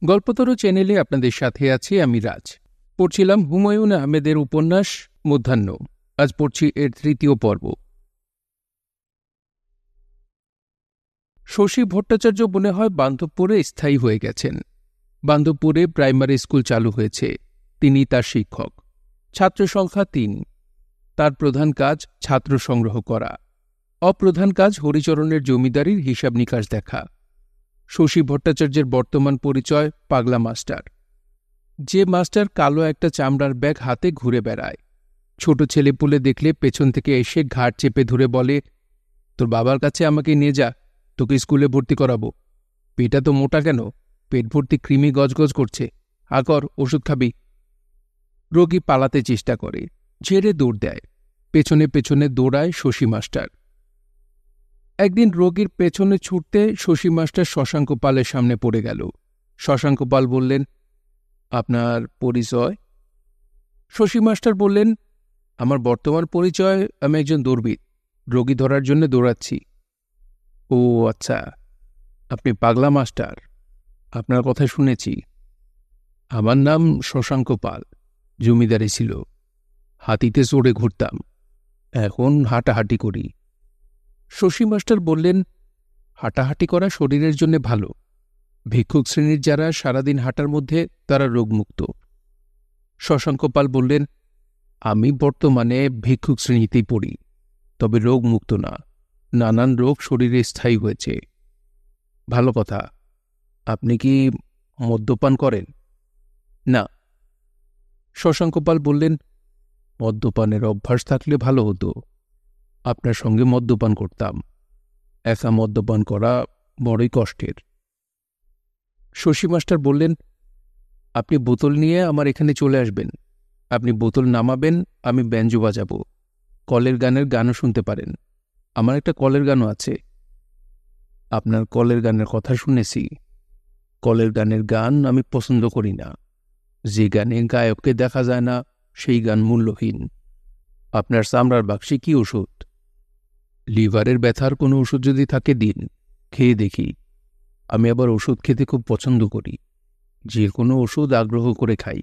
গল্পতরু চ্যানেলে আপনাদের সাথে আছি আমি রাজ। পড়ছিলাম হুমায়ুন আহমেদের উপন্যাস মধ্যাহ্ন। আজ পড়ছি এর তৃতীয় পর্ব। শশী ভট্টাচার্য মনে হয় বান্ধবপুরে স্থায়ী হয়ে গেছেন। বান্ধবপুরে প্রাইমারি স্কুল চালু হয়েছে, তিনি তার শিক্ষক। ছাত্র সংখ্যা ৩। তার প্রধান কাজ ছাত্র সংগ্রহ করা, অপ্রধান কাজ হরিচরণের জমিদারির হিসাব নিকাশ দেখা। শশী ভট্টাচার্যের বর্তমান পরিচয় পাগলা মাস্টার। যে মাস্টার কালো একটা চামড়ার ব্যাগ হাতে ঘুরে বেড়ায়। ছোট ছেলেপুলে দেখলে পেছন থেকে এসে ঘাড় চেপে ধরে বলে, তোর বাবার কাছে আমাকে নিয়ে যা, তোকে স্কুলে ভর্তি করাবো। পেটটা তো মোটা কেন, পেট ভর্তি কৃমি গজগজ করছে, আকর ওষুধ খাবি। রোগী পালাতে চেষ্টা করে, ঝেড়ে দৌড় দেয়। পেছনে পেছনে দৌড়ায় শশী মাস্টার। একদিন রোগীর পেছনে ছুটতে শশী মাস্টার শশাঙ্ক পালের সামনে পড়ে গেল। শশাঙ্ক পাল বললেন, আপনার পরিচয়? শশী মাস্টার বললেন, আমার বর্তমান পরিচয়, আমি একজন দৌড়বিদ, রোগী ধরার জন্য দৌড়াচ্ছি। ও আচ্ছা, আপনি পাগলা মাস্টার, আপনার কথা শুনেছি। আমার নাম শশাঙ্ক পাল, জমিদারি ছিল, হাতিতে চড়ে ঘুরতাম, এখন হাঁটাহাঁটি করি। শশী মাস্টার বললেন, হাঁটাহাঁটি করা শরীরের জন্য ভালো। ভিক্ষুক শ্রেণীর যারা সারাদিন হাঁটার মধ্যে তারা রোগমুক্ত। শশাঙ্ক পাল বললেন, আমি বর্তমানে ভিক্ষুক শ্রেণীতেই পড়ি, তবে রোগমুক্ত না, নানান রোগ শরীরে স্থায়ী হয়েছে। ভালো কথা। আপনি কি মদ্যপান করেন? না। শশাঙ্ক পাল বললেন, মদ্যপানের অভ্যাস থাকলে ভালো হতো, আপনার সঙ্গে মদ্যপান করতাম। একা মদ্যপান করা বড়ই কষ্টের। শশী মাস্টার বললেন, আপনি বোতল নিয়ে আমার এখানে চলে আসবেন, আপনি বোতল নামাবেন, আমি ব্যাঞ্জো বাজাব, কলের গানের গানও শুনতে পারেন। আমার একটা কলের গানও আছে। আপনার কলের গানের কথা শুনেছি। কলের গানের গান আমি পছন্দ করি না। যে গানে গায়ককে দেখা যায় না সেই গান মূল্যহীন। আপনার চামড়ার বাক্সে কি ওষুধ? লিভারের ব্যথার কোনো ওষুধ যদি থাকে দিন, খেয়ে দেখি। আমি আবার ওষুধ খেতে খুব পছন্দ করি, যে কোনো ওষুধ আগ্রহ করে খাই।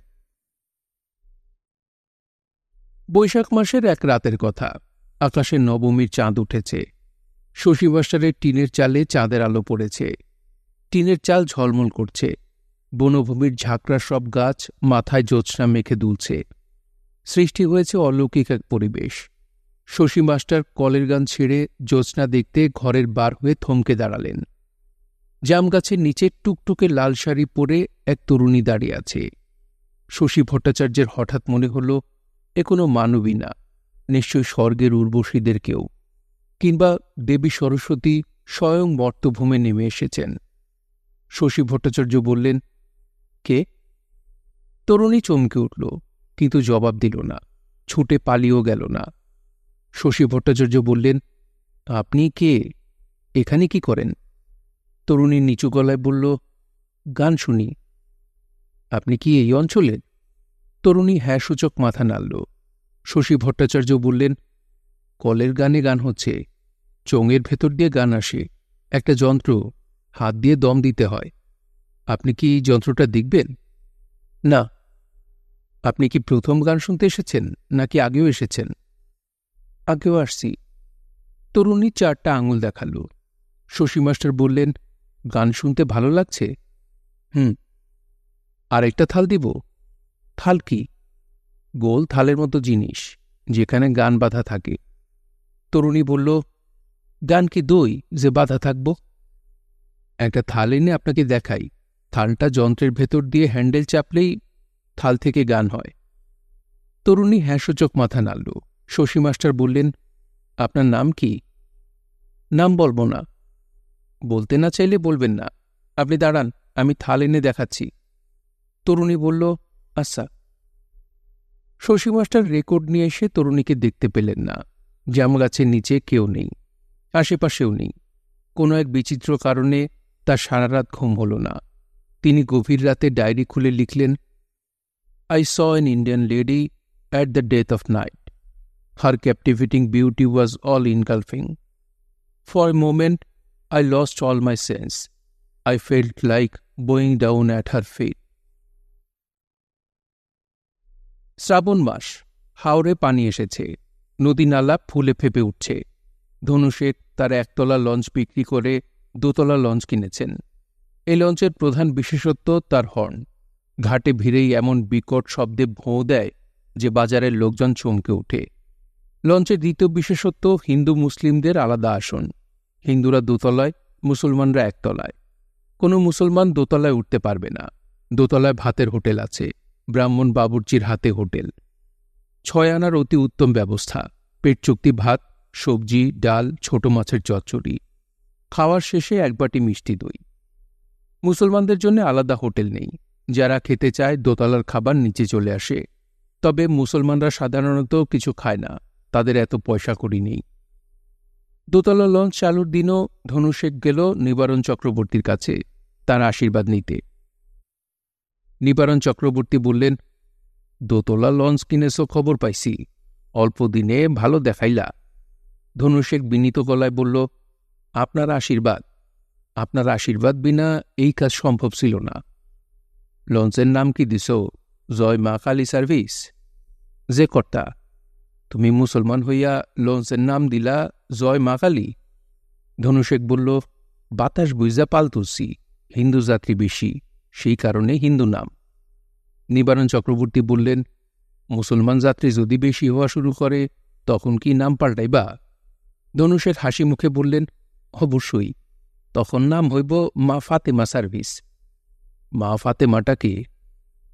বৈশাখ মাসের এক রাতের কথা। আকাশে নবমীর চাঁদ উঠেছে। শশী মাস্টারের টিনের চালে চাঁদের আলো পড়েছে। টিনের চাল ঝলমল করছে। বনভূমির ঝাঁকড়া সব গাছ মাথায় জ্যোৎস্না মেখে দুলছে। সৃষ্টি হয়েছে অলৌকিক এক পরিবেশ। শশী মাস্টার কলের গান ছেড়ে জ্যোৎস্না দেখতে ঘরের বার হয়ে থমকে দাঁড়ালেন। জামগাছের নিচে টুকটুকে লাল শাড়ি পরে এক তরুণী দাঁড়িয়ে আছে। শশী ভট্টাচার্যের হঠাৎ মনে হল, এ কোনো মানবী না, নিশ্চয় স্বর্গের উর্বশীদের কেউ, কিংবা দেবী সরস্বতী স্বয়ং মর্তভূমে নেমে এসেছেন। শশী ভট্টাচার্য বললেন, কে? তরুণী চমকে উঠল, কিন্তু জবাব দিল না, ছুটে পালিয়েও গেল না। শশী ভট্টাচার্য বললেন, আপনি কে? এখানে কি করেন? তরুণী নিচু গলায় বলল, গান শুনি। আপনি কি এই অঞ্চলের? তরুণী হ্যাঁ সূচক মাথা নাড়ল। শশী ভট্টাচার্য বললেন, কলের গানে গান হচ্ছে, চোঙের ভেতর দিয়ে গান আসে, একটা যন্ত্র, হাত দিয়ে দম দিতে হয়। আপনি কি এই যন্ত্রটা দেখবেন? না। আপনি কি প্রথম গান শুনতে এসেছেন নাকি আগেও এসেছেন? আগেও আসছি। তরুণী 4টা আঙুল দেখাল। শশী মাস্টার বললেন, গান শুনতে ভালো লাগছে? আরেকটা থাল দিব? থাল কি? গোল থালের মতো জিনিস, যেখানে গান বাঁধা থাকে। তরুণী বলল, গান কি দই যে বাঁধা থাকব? একটা থাল এনে আপনাকে দেখাই। থালটা যন্ত্রের ভেতর দিয়ে হ্যান্ডেল চাপলেই থাল থেকে গান হয়। তরুণী হ্যাঁসূচক মাথা নাড়ল। শশী মাস্টার বললেন, আপনার নাম কি? নাম বলবো না। বলতে না চাইলে বলবেন না। আপনি দাঁড়ান, আমি থাল এনে দেখাচ্ছি। তরুণী বলল, আচ্ছা। শশী মাস্টার রেকর্ড নিয়ে এসে তরুণীকে দেখতে পেলেন না। জামগাছের নিচে কেউ নেই, আশেপাশেও নেই। কোনো এক বিচিত্র কারণে তার সারা রাত ঘুম হল না। তিনি গভীর রাতে ডায়েরি খুলে লিখলেন, I saw an Indian lady at the death of night. Her captivating beauty was all engulfing. For a moment, I lost all my sense. I felt like bowing down at her feet. শ্রাবণ মাস, হাওরে পানি এসেছে, নদী নালা ফুলে ফেপে উঠছে। ধনুশের তার একতলা launch বিক্রি করে দোতলা লঞ্চ কিনেছেন। এই লঞ্চের প্রধান বিশেষত্ব তার হর্ন। ঘাটে ভিড়েই এমন বিকট শব্দে ভোঁ দেয় যে বাজারের লোকজন চমকে ওঠে। লঞ্চের দ্বিতীয় বিশেষত্ব হিন্দু মুসলিমদের আলাদা আসন। হিন্দুরা দোতলায়, মুসলমানরা একতলায়। কোনো মুসলমান দোতলায় উঠতে পারবে না। দোতলায় ভাতের হোটেল আছে, ব্রাহ্মণ বাবুর্চির হাতে হোটেল। 6 আনার অতি উত্তম ব্যবস্থা, পেট চুক্তি ভাত, সবজি, ডাল, ছোট মাছের চচ্চড়ি। খাওয়ার শেষে এক বাটি মিষ্টি দই। মুসলমানদের জন্য আলাদা হোটেল নেই। যারা খেতে চায় দোতলার খাবার নিচে চলে আসে। তবে মুসলমানরা সাধারণত কিছু খায় না, তাদের এত পয়সা কড়ি নেই। দোতলা লঞ্চ চালুর দিনও ধনুশেক গেল নিবারণ চক্রবর্তীর কাছে তার আশীর্বাদ নিতে। নিবারণ চক্রবর্তী বললেন, দোতলা লঞ্চ কিনেছ খবর পাইছি, অল্প দিনে ভালো দেখাইলা। ধনুশেক বিনীত গলায় বলল, আপনার আশীর্বাদ বিনা এই কাজ সম্ভব ছিল না। লঞ্চের নাম কি দিস? জয় মা কালী সার্ভিস। যে কর্তা, তুমি মুসলমান হইয়া লঞ্চের নাম দিলা জয় মা কালী? ধনুশেক বলল, বাতাস বুঝা পাল তুলছি, হিন্দু যাত্রী বেশি, সেই কারণে হিন্দু নাম। নিবারণ চক্রবর্তী বললেন, মুসলমান যাত্রী যদি বেশি হওয়া শুরু করে তখন কি নাম পাল্টাইবা? ধনুশেক হাসি মুখে বললেন, অবশ্যই, তখন নাম হইব মা ফাতেমা সার্ভিস। মা ফাতেমাটা কে?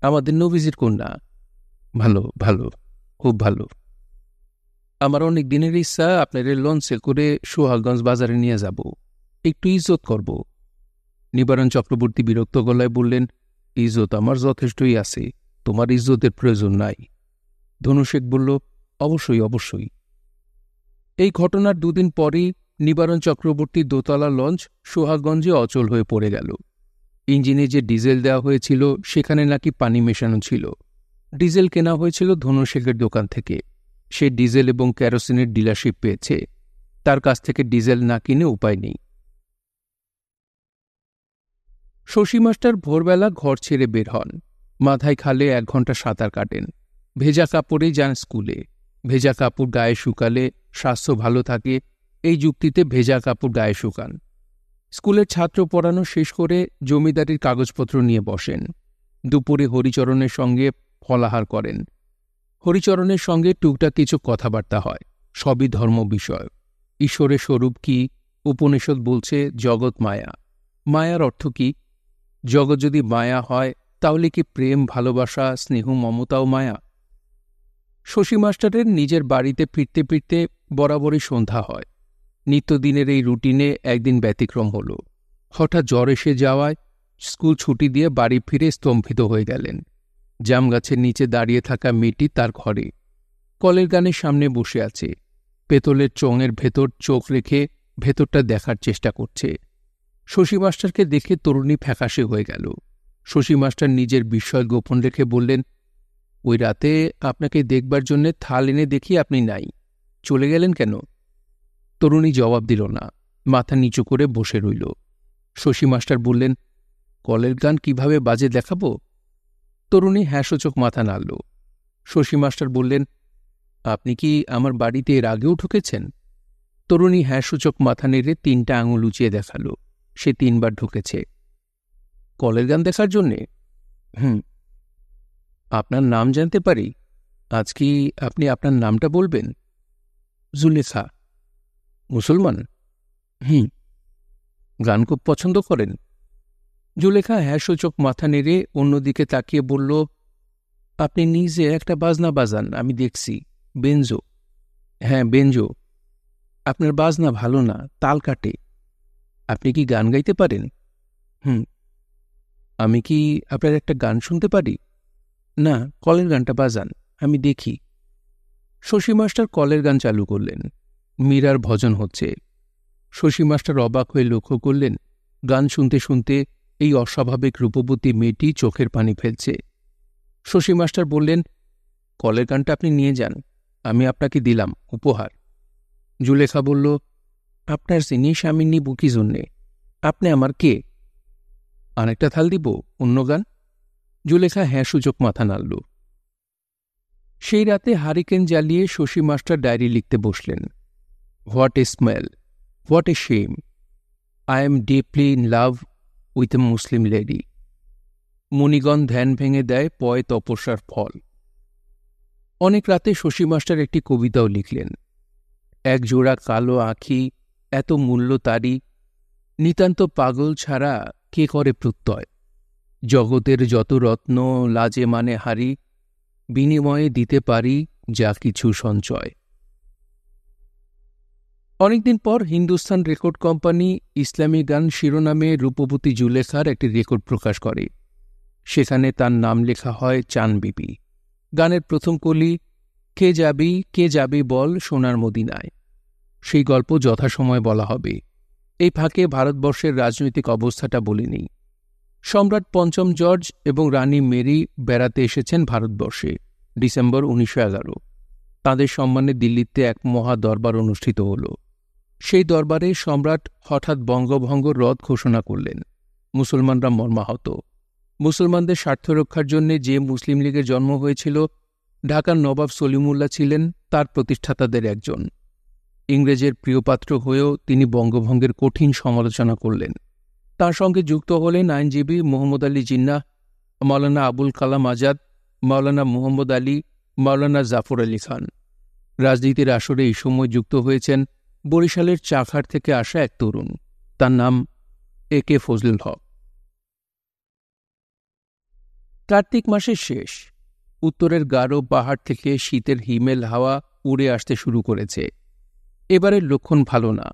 আমাদের নবীজির কন্যা। ভালো ভালো, খুব ভালো। আমার অনেক দিনের ইচ্ছা আপনার লঞ্চে করে সোহাগগঞ্জ বাজারে নিয়ে যাব, একটু ইজ্জত করব। নিবারণ চক্রবর্তী বিরক্ত গলায় বললেন, ইজ্জত আমার যথেষ্টই আছে, তোমার ইজ্জতের প্রয়োজন নাই। ধনুশেক বলল, অবশ্যই। এই ঘটনার 2 দিন পরই নিবারণ চক্রবর্তীর দোতলা লঞ্চ সোহাগগঞ্জে অচল হয়ে পড়ে গেল। ইঞ্জিনে যে ডিজেল দেওয়া হয়েছিল সেখানে নাকি পানি মেশানো ছিল। ডিজেল কেনা হয়েছিল ধনুশেকের দোকান থেকে। সে ডিজেল এবং কেরোসিনের ডিলারশিপ পেয়েছে। তার কাছ থেকে ডিজেল না কিনে উপায় নেই। শশী মাস্টার ভোরবেলা ঘর ছেড়ে বের হন। মাথায় খালে 1 ঘন্টা সাঁতার কাটেন। ভেজা কাপড়েই যান স্কুলে। ভেজা কাপড় গায়ে শুকালে স্বাস্থ্য ভালো থাকে, এই যুক্তিতে ভেজা কাপড় গায়ে শুকান। স্কুলের ছাত্র পড়ানো শেষ করে জমিদারির কাগজপত্র নিয়ে বসেন। দুপুরে হরিচরণের সঙ্গে ফলাহার করেন। হরিচরণের সঙ্গে টুকটাক কিছু কথাবার্তা হয়, সবই ধর্ম বিষয়। ঈশ্বরের স্বরূপ কি? উপনিষদ বলছে জগৎ মায়া। মায়ার অর্থ কি? জগৎ যদি মায়া হয় তাহলে কি প্রেম, ভালোবাসা, স্নেহ, মমতাও মায়া? শশী মাস্টারের নিজের বাড়িতে ফিরতে ফিরতে বরাবরই সন্ধ্যা হয়। নিত্যদিনের এই রুটিনে একদিন ব্যতিক্রম হল। হঠাৎ জ্বর এসে যাওয়ায় স্কুল ছুটি দিয়ে বাড়ি ফিরে স্তম্ভিত হয়ে গেলেন। জামগাছের নিচে দাঁড়িয়ে থাকা মেয়েটি তার ঘরে কলের গানের সামনে বসে আছে। পেতলের চোঙের ভেতর চোখ রেখে ভেতরটা দেখার চেষ্টা করছে। শশী মাস্টারকে দেখে তরুণী ফ্যাকাশে হয়ে গেল। শশী মাস্টার নিজের বিস্ময় গোপন রেখে বললেন, ওই রাতে আপনাকে দেখবার জন্যে থাল এনে দেখি আপনি নাই, চলে গেলেন কেন? তরুণী জবাব দিল না, মাথা নিচু করে বসে রইল। শশী মাস্টার বললেন, কলের গান কিভাবে বাজে দেখাবো? তরুণী হ্যাঁসূচক মাথা নাড়ল। শশী মাস্টার বললেন, আপনি কি আমার বাড়িতে এর আগেও ঢুকেছেন? তরুণী হ্যাঁসূচক মাথা নেড়ে 3টা আঙুল উঁচিয়ে দেখাল। সে 3 বার ঢুকেছে। কলের গান দেখার জন্যে? আপনার নাম জানতে পারি? আজ কি আপনি আপনার নামটা বলবেন? জুলেখা। মুসলমান? গান খুব পছন্দ করেন? জুলেখা হ্যাঁসূচক মাথা নেড়ে অন্যদিকে তাকিয়ে বলল, আপনি নিজে একটা বাজনা বাজান, আমি দেখছি। বেঞ্জো? হ্যাঁ, বেঞ্জো। আপনার বাজনা ভালো না, তাল কাটে। আপনি কি গান গাইতে পারেন? আমি কি আপনার একটা গান শুনতে পারি? না, কলের গানটা বাজান, আমি দেখি। শশী মাস্টার কলের গান চালু করলেন। মীরার ভজন হচ্ছে। শশী মাস্টার অবাক হয়ে লক্ষ্য করলেন, গান শুনতে শুনতে এই অস্বাভাবিক রূপবতী মেয়েটি চোখের পানি ফেলছে। শশী মাস্টার বললেন, কলের গানটা আপনি নিয়ে যান, আমি আপনাকে দিলাম উপহার। জুলেখা বলল, আপনার জিনিস আমি নিব কি জন্যে? আপনি আমার কে? আরেকটা থাল দিব, অন্য গান? জুলেখা হ্যাঁ সূচক মাথা নাড়ল। সেই রাতে হারিকেন জ্বালিয়ে শশী মাস্টার ডায়েরি লিখতে বসলেন। What a smell, what a shame, I am deeply in love with a Muslim lady. মণিগণ ধ্যান ভেঙে দেয় পয় তপস্যার ফল। অনেক রাতে শশী মাস্টার একটি কবিতাও লিখলেন। এক জোড়া কালো আঁখি, এত মূল্য তারি, নিতান্ত পাগল ছাড়া কে করে প্রত্যয়। জগতের যত রত্ন লাজে মানে হারি, বিনিময়ে দিতে পারি যা কিছু সঞ্চয়। অনেকদিন পর হিন্দুস্তান রেকর্ড কোম্পানি ইসলামী গান শিরোনামে রূপবতী জুলেখার একটি রেকর্ড প্রকাশ করে। সেখানে তার নাম লেখা হয় চান বিবি। গানের প্রথম কলি, কে যাবি বল সোনার মদিনায়। সেই গল্প যথাসময়ে বলা হবে। এই ফাঁকে ভারতবর্ষের রাজনৈতিক অবস্থাটা বলিনি। সম্রাট পঞ্চম জর্জ এবং রানী মেরি বেড়াতে এসেছেন ভারতবর্ষে ডিসেম্বর 1911। তাঁদের সম্মানে দিল্লিতে এক মহা দরবার অনুষ্ঠিত হল। সেই দরবারে সম্রাট হঠাৎ বঙ্গভঙ্গ রদ ঘোষণা করলেন। মুসলমানরা মর্মাহত। মুসলমানদের স্বার্থ রক্ষার জন্য যে মুসলিম লীগের জন্ম হয়েছিল, ঢাকার নবাব সলিমুল্লাহ ছিলেন তার প্রতিষ্ঠাতাদের একজন। ইংরেজের প্রিয়পাত্র হয়েও তিনি বঙ্গভঙ্গের কঠিন সমালোচনা করলেন। তার সঙ্গে যুক্ত হলেন আইনজীবী মোহাম্মদ আলী জিন্নাহ, মাওলানা আবুল কালাম আজাদ, মাওলানা মুহাম্মদ আলী, মাওলানা জাফর আলী খান। রাজনীতির আসরে এই সময় যুক্ত হয়েছেন বরিশালের চাকহাট থেকে আসা এক তরুণ। তার নাম একে ফজলুল হক। কার্তিক মাসের শেষ। উত্তরের গারো পাহাড় থেকে শীতের হিমেল হাওয়া উড়ে আসতে শুরু করেছে। এবারের লক্ষণ ভালো না,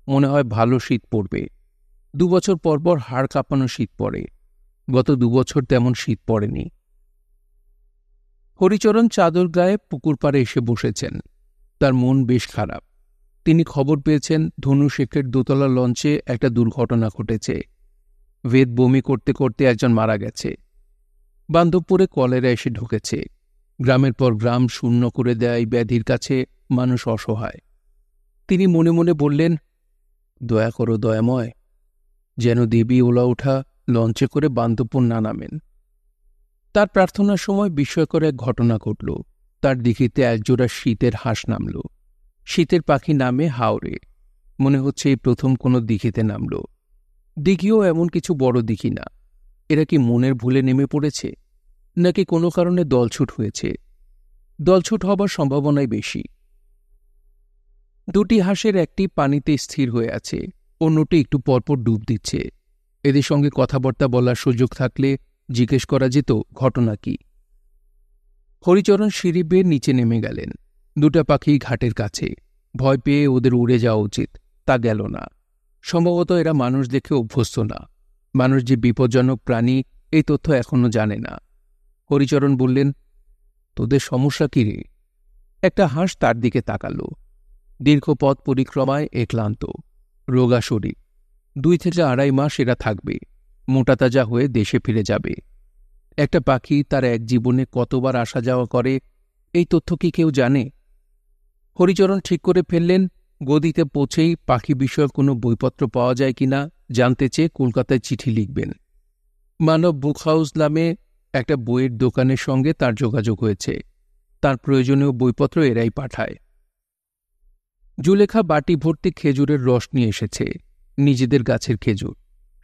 মনে হয় ভালো শীত পড়বে। 2 বছর পরপর হাড় কাঁপানো শীত পড়ে। গত 2 বছর তেমন শীত পড়েনি। হরিচরণ চাদর গায়ে পুকুর পাড়ে এসে বসেছেন। তার মন বেশ খারাপ। তিনি খবর পেয়েছেন ধনু শেখের দোতলা লঞ্চে একটা দুর্ঘটনা ঘটেছে। বেদ বমি করতে করতে একজন মারা গেছে। বান্ধবপুরে কলেরা এসে ঢুকেছে। গ্রামের পর গ্রাম শূন্য করে দেয় ব্যাধির কাছে মানুষ অসহায়। তিনি মনে মনে বললেন, দয়া করো দয়াময়, যেন দেবী ওলা ওঠা লঞ্চে করে বান্ধবপুর না নামেন। তার প্রার্থনার সময় বিস্ময়কর এক ঘটনা ঘটল। তার দিঘিতে একজোড়া শীতের হাঁস নামল। শীতের পাখি নামে হাওরে। মনে হচ্ছে এই প্রথম কোনো দিঘিতে নামল। দিঘিও এমন কিছু বড় দিঘি না। এরা কি মনের ভুলে নেমে পড়েছে, নাকি কোনো কারণে দলছুট হয়েছে? দলছুট হবার সম্ভাবনাই বেশি। 2টি হাঁসের একটি পানিতে স্থির হয়ে আছে, অন্যটি একটু পরপর ডুব দিচ্ছে। এদের সঙ্গে কথাবার্তা বলার সুযোগ থাকলে জিজ্ঞেস করা যেত ঘটনা কি। হরিচরণ সিঁড়ি বেয়ে নিচে নেমে গেলেন। 2টা পাখি ঘাটের কাছে। ভয় পেয়ে ওদের উড়ে যাওয়া উচিত, তা গেল না। সম্ভবত এরা মানুষ দেখে অভ্যস্ত না। মানুষ যে বিপজ্জনক প্রাণী এই তথ্য এখনো জানে না। হরিচরণ বললেন, তোদের সমস্যা কি রে? একটা হাঁস তার দিকে তাকাল। দীর্ঘ পথ পরিক্রমায় ক্লান্ত, রোগা শরীর। 2 থেকে 2.5 মাস এরা থাকবে, মোটা তাজা হয়ে দেশে ফিরে যাবে। একটা পাখি তার এক জীবনে কতবার আসা যাওয়া করে, এই তথ্য কি কেউ জানে? হরিচরণ ঠিক করে ফেললেন গদিতে পৌঁছেই পাখি বিষয়ক কোনো বইপত্র পাওয়া যায় কিনা জানতে চেয়ে কলকাতায় চিঠি লিখবেন। মানব বুক হাউস নামে একটা বইয়ের দোকানের সঙ্গে তার যোগাযোগ হয়েছে। তার প্রয়োজনীয় বইপত্র এরাই পাঠায়। জুলেখা বাটি ভর্তি খেজুরের রস নিয়ে এসেছে, নিজেদের গাছের খেজুর।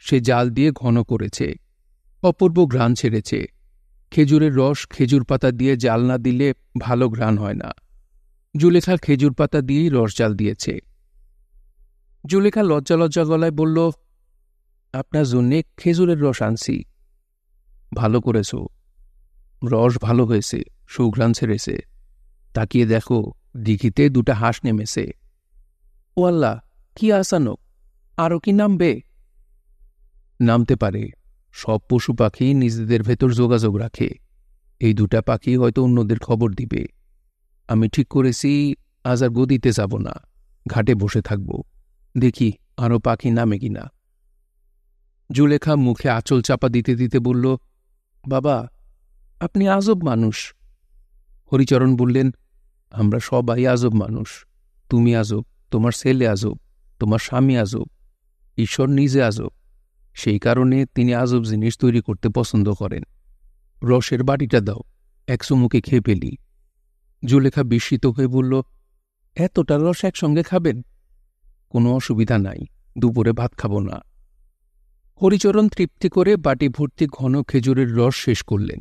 সে জাল দিয়ে ঘন করেছে। অপূর্ব ঘ্রাণ ছেড়েছে। খেজুরের রস খেজুর পাতা দিয়ে জাল না দিলে ভালো ঘ্রাণ হয় না। জুলেখা খেজুর পাতা দিয়েই রস জাল দিয়েছে। জুলেখা লজ্জা লজ্জা গলায় বলল, আপনার জন্যে খেজুরের রস আনছি। ভালো করেছ, রস ভালো হয়েছে, সুঘ্রাণ ছেড়েছে। তাকিয়ে দেখো, দিঘিতে 2টা হাঁস নেমেছে। ও আল্লাহ, কি আসানক! আরও কি নামবে? নামতে পারে। সব পশু পাখি নিজেদের ভেতর যোগাযোগ রাখে। এই 2টা পাখি হয়তো অন্যদের খবর দিবে। আমি ঠিক করেছি আজ আর গদিতে যাব না, ঘাটে বসে থাকব, দেখি আরও পাখি নামে কিনা। জুলেখা মুখে আঁচল চাপা দিতে দিতে বলল, বাবা, আপনি আজব মানুষ। হরিচরণ বললেন, আমরা সবাই আজব মানুষ। তুমি আজব, তোমার ছেলে আজব, তোমার স্বামী আজব, ঈশ্বর নিজে আজব। সেই কারণে তিনি আজব জিনিস তৈরি করতে পছন্দ করেন। রসের বাটিটা দাও, এক চুমুকে খেয়ে ফেলি। জুলেখা বিস্মিত হয়ে বলল, এতটা রস একসঙ্গে খাবেন? কোনো অসুবিধা নাই, দুপুরে ভাত খাব না। হরিচরণ তৃপ্তি করে বাটি ভর্তি ঘন খেজুরের রস শেষ করলেন।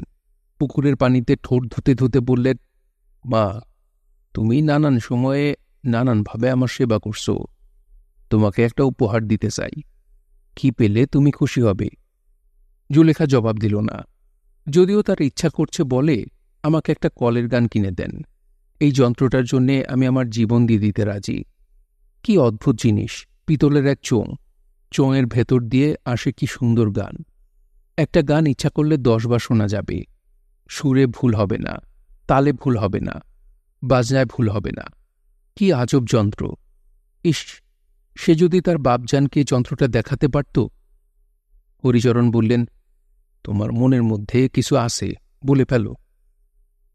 পুকুরের পানিতে ঠোঁট ধুতে ধুতে বললেন, মা, তুমি নানান সময়ে নানানভাবে আমার সেবা করছো। তোমাকে একটা উপহার দিতে চাই। কি পেলে তুমি খুশি হবে? জুলেখা জবাব দিল না। যদিও তার ইচ্ছা করছে বলে, আমাকে একটা কলের গান কিনে দেন। এই যন্ত্রটার জন্যে আমি আমার জীবন দিয়ে দিতে রাজি। কি অদ্ভুত জিনিস, পিতলের এক চোঙের ভেতর দিয়ে আসে কি সুন্দর গান। একটা গান ইচ্ছা করলে 10 বার শোনা যাবে। সুরে ভুল হবে না, তালে ভুল হবে না, বাজনায় ভুল হবে না। কি আজব যন্ত্র! ইস, সে যদি তার বাপজানকে যন্ত্রটা দেখাতে পারত। হরিচরণ বললেন, তোমার মনের মধ্যে কিছু আছে, বলে ফেলো।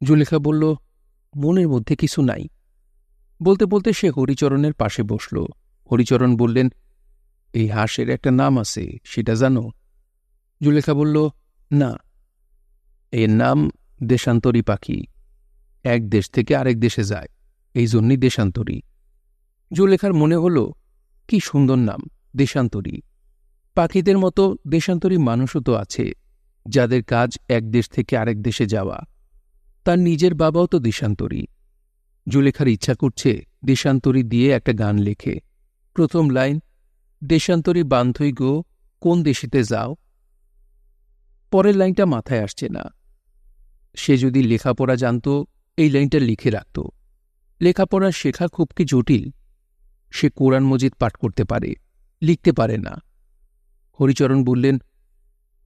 জুলেখা বলল, মনের মধ্যে কিছু নাই। বলতে বলতে সে হরিচরণের পাশে বসল। হরিচরণ বললেন, এই হাঁসের একটা নাম আছে, সেটা জানো? জুলেখা বলল, না। এর নাম দেশান্তরী পাখি। এক দেশ থেকে আরেক দেশে যায়, এই জন্যই দেশান্তরী। জুলেখার মনে হল, কি সুন্দর নাম, দেশান্তরী। পাখিদের মতো দেশান্তরী মানুষও তো আছে, যাদের কাজ এক দেশ থেকে আরেক দেশে যাওয়া। তার নিজের বাবাও তো দেশান্তরী। জুলেখার ইচ্ছা করছে দেশান্তরী দিয়ে একটা গান লেখে। প্রথম লাইন, দেশান্তরী বান্ধই গো, কোন দেশেতে যাও। পরের লাইনটা মাথায় আসছে না। সে যদি লেখাপড়া জানত, এই লাইনটা লিখে রাখত। লেখাপড়া শেখা খুব কি জটিল? সে কোরআন মজিদ পাঠ করতে পারে, লিখতে পারে না। হরিচরণ বললেন,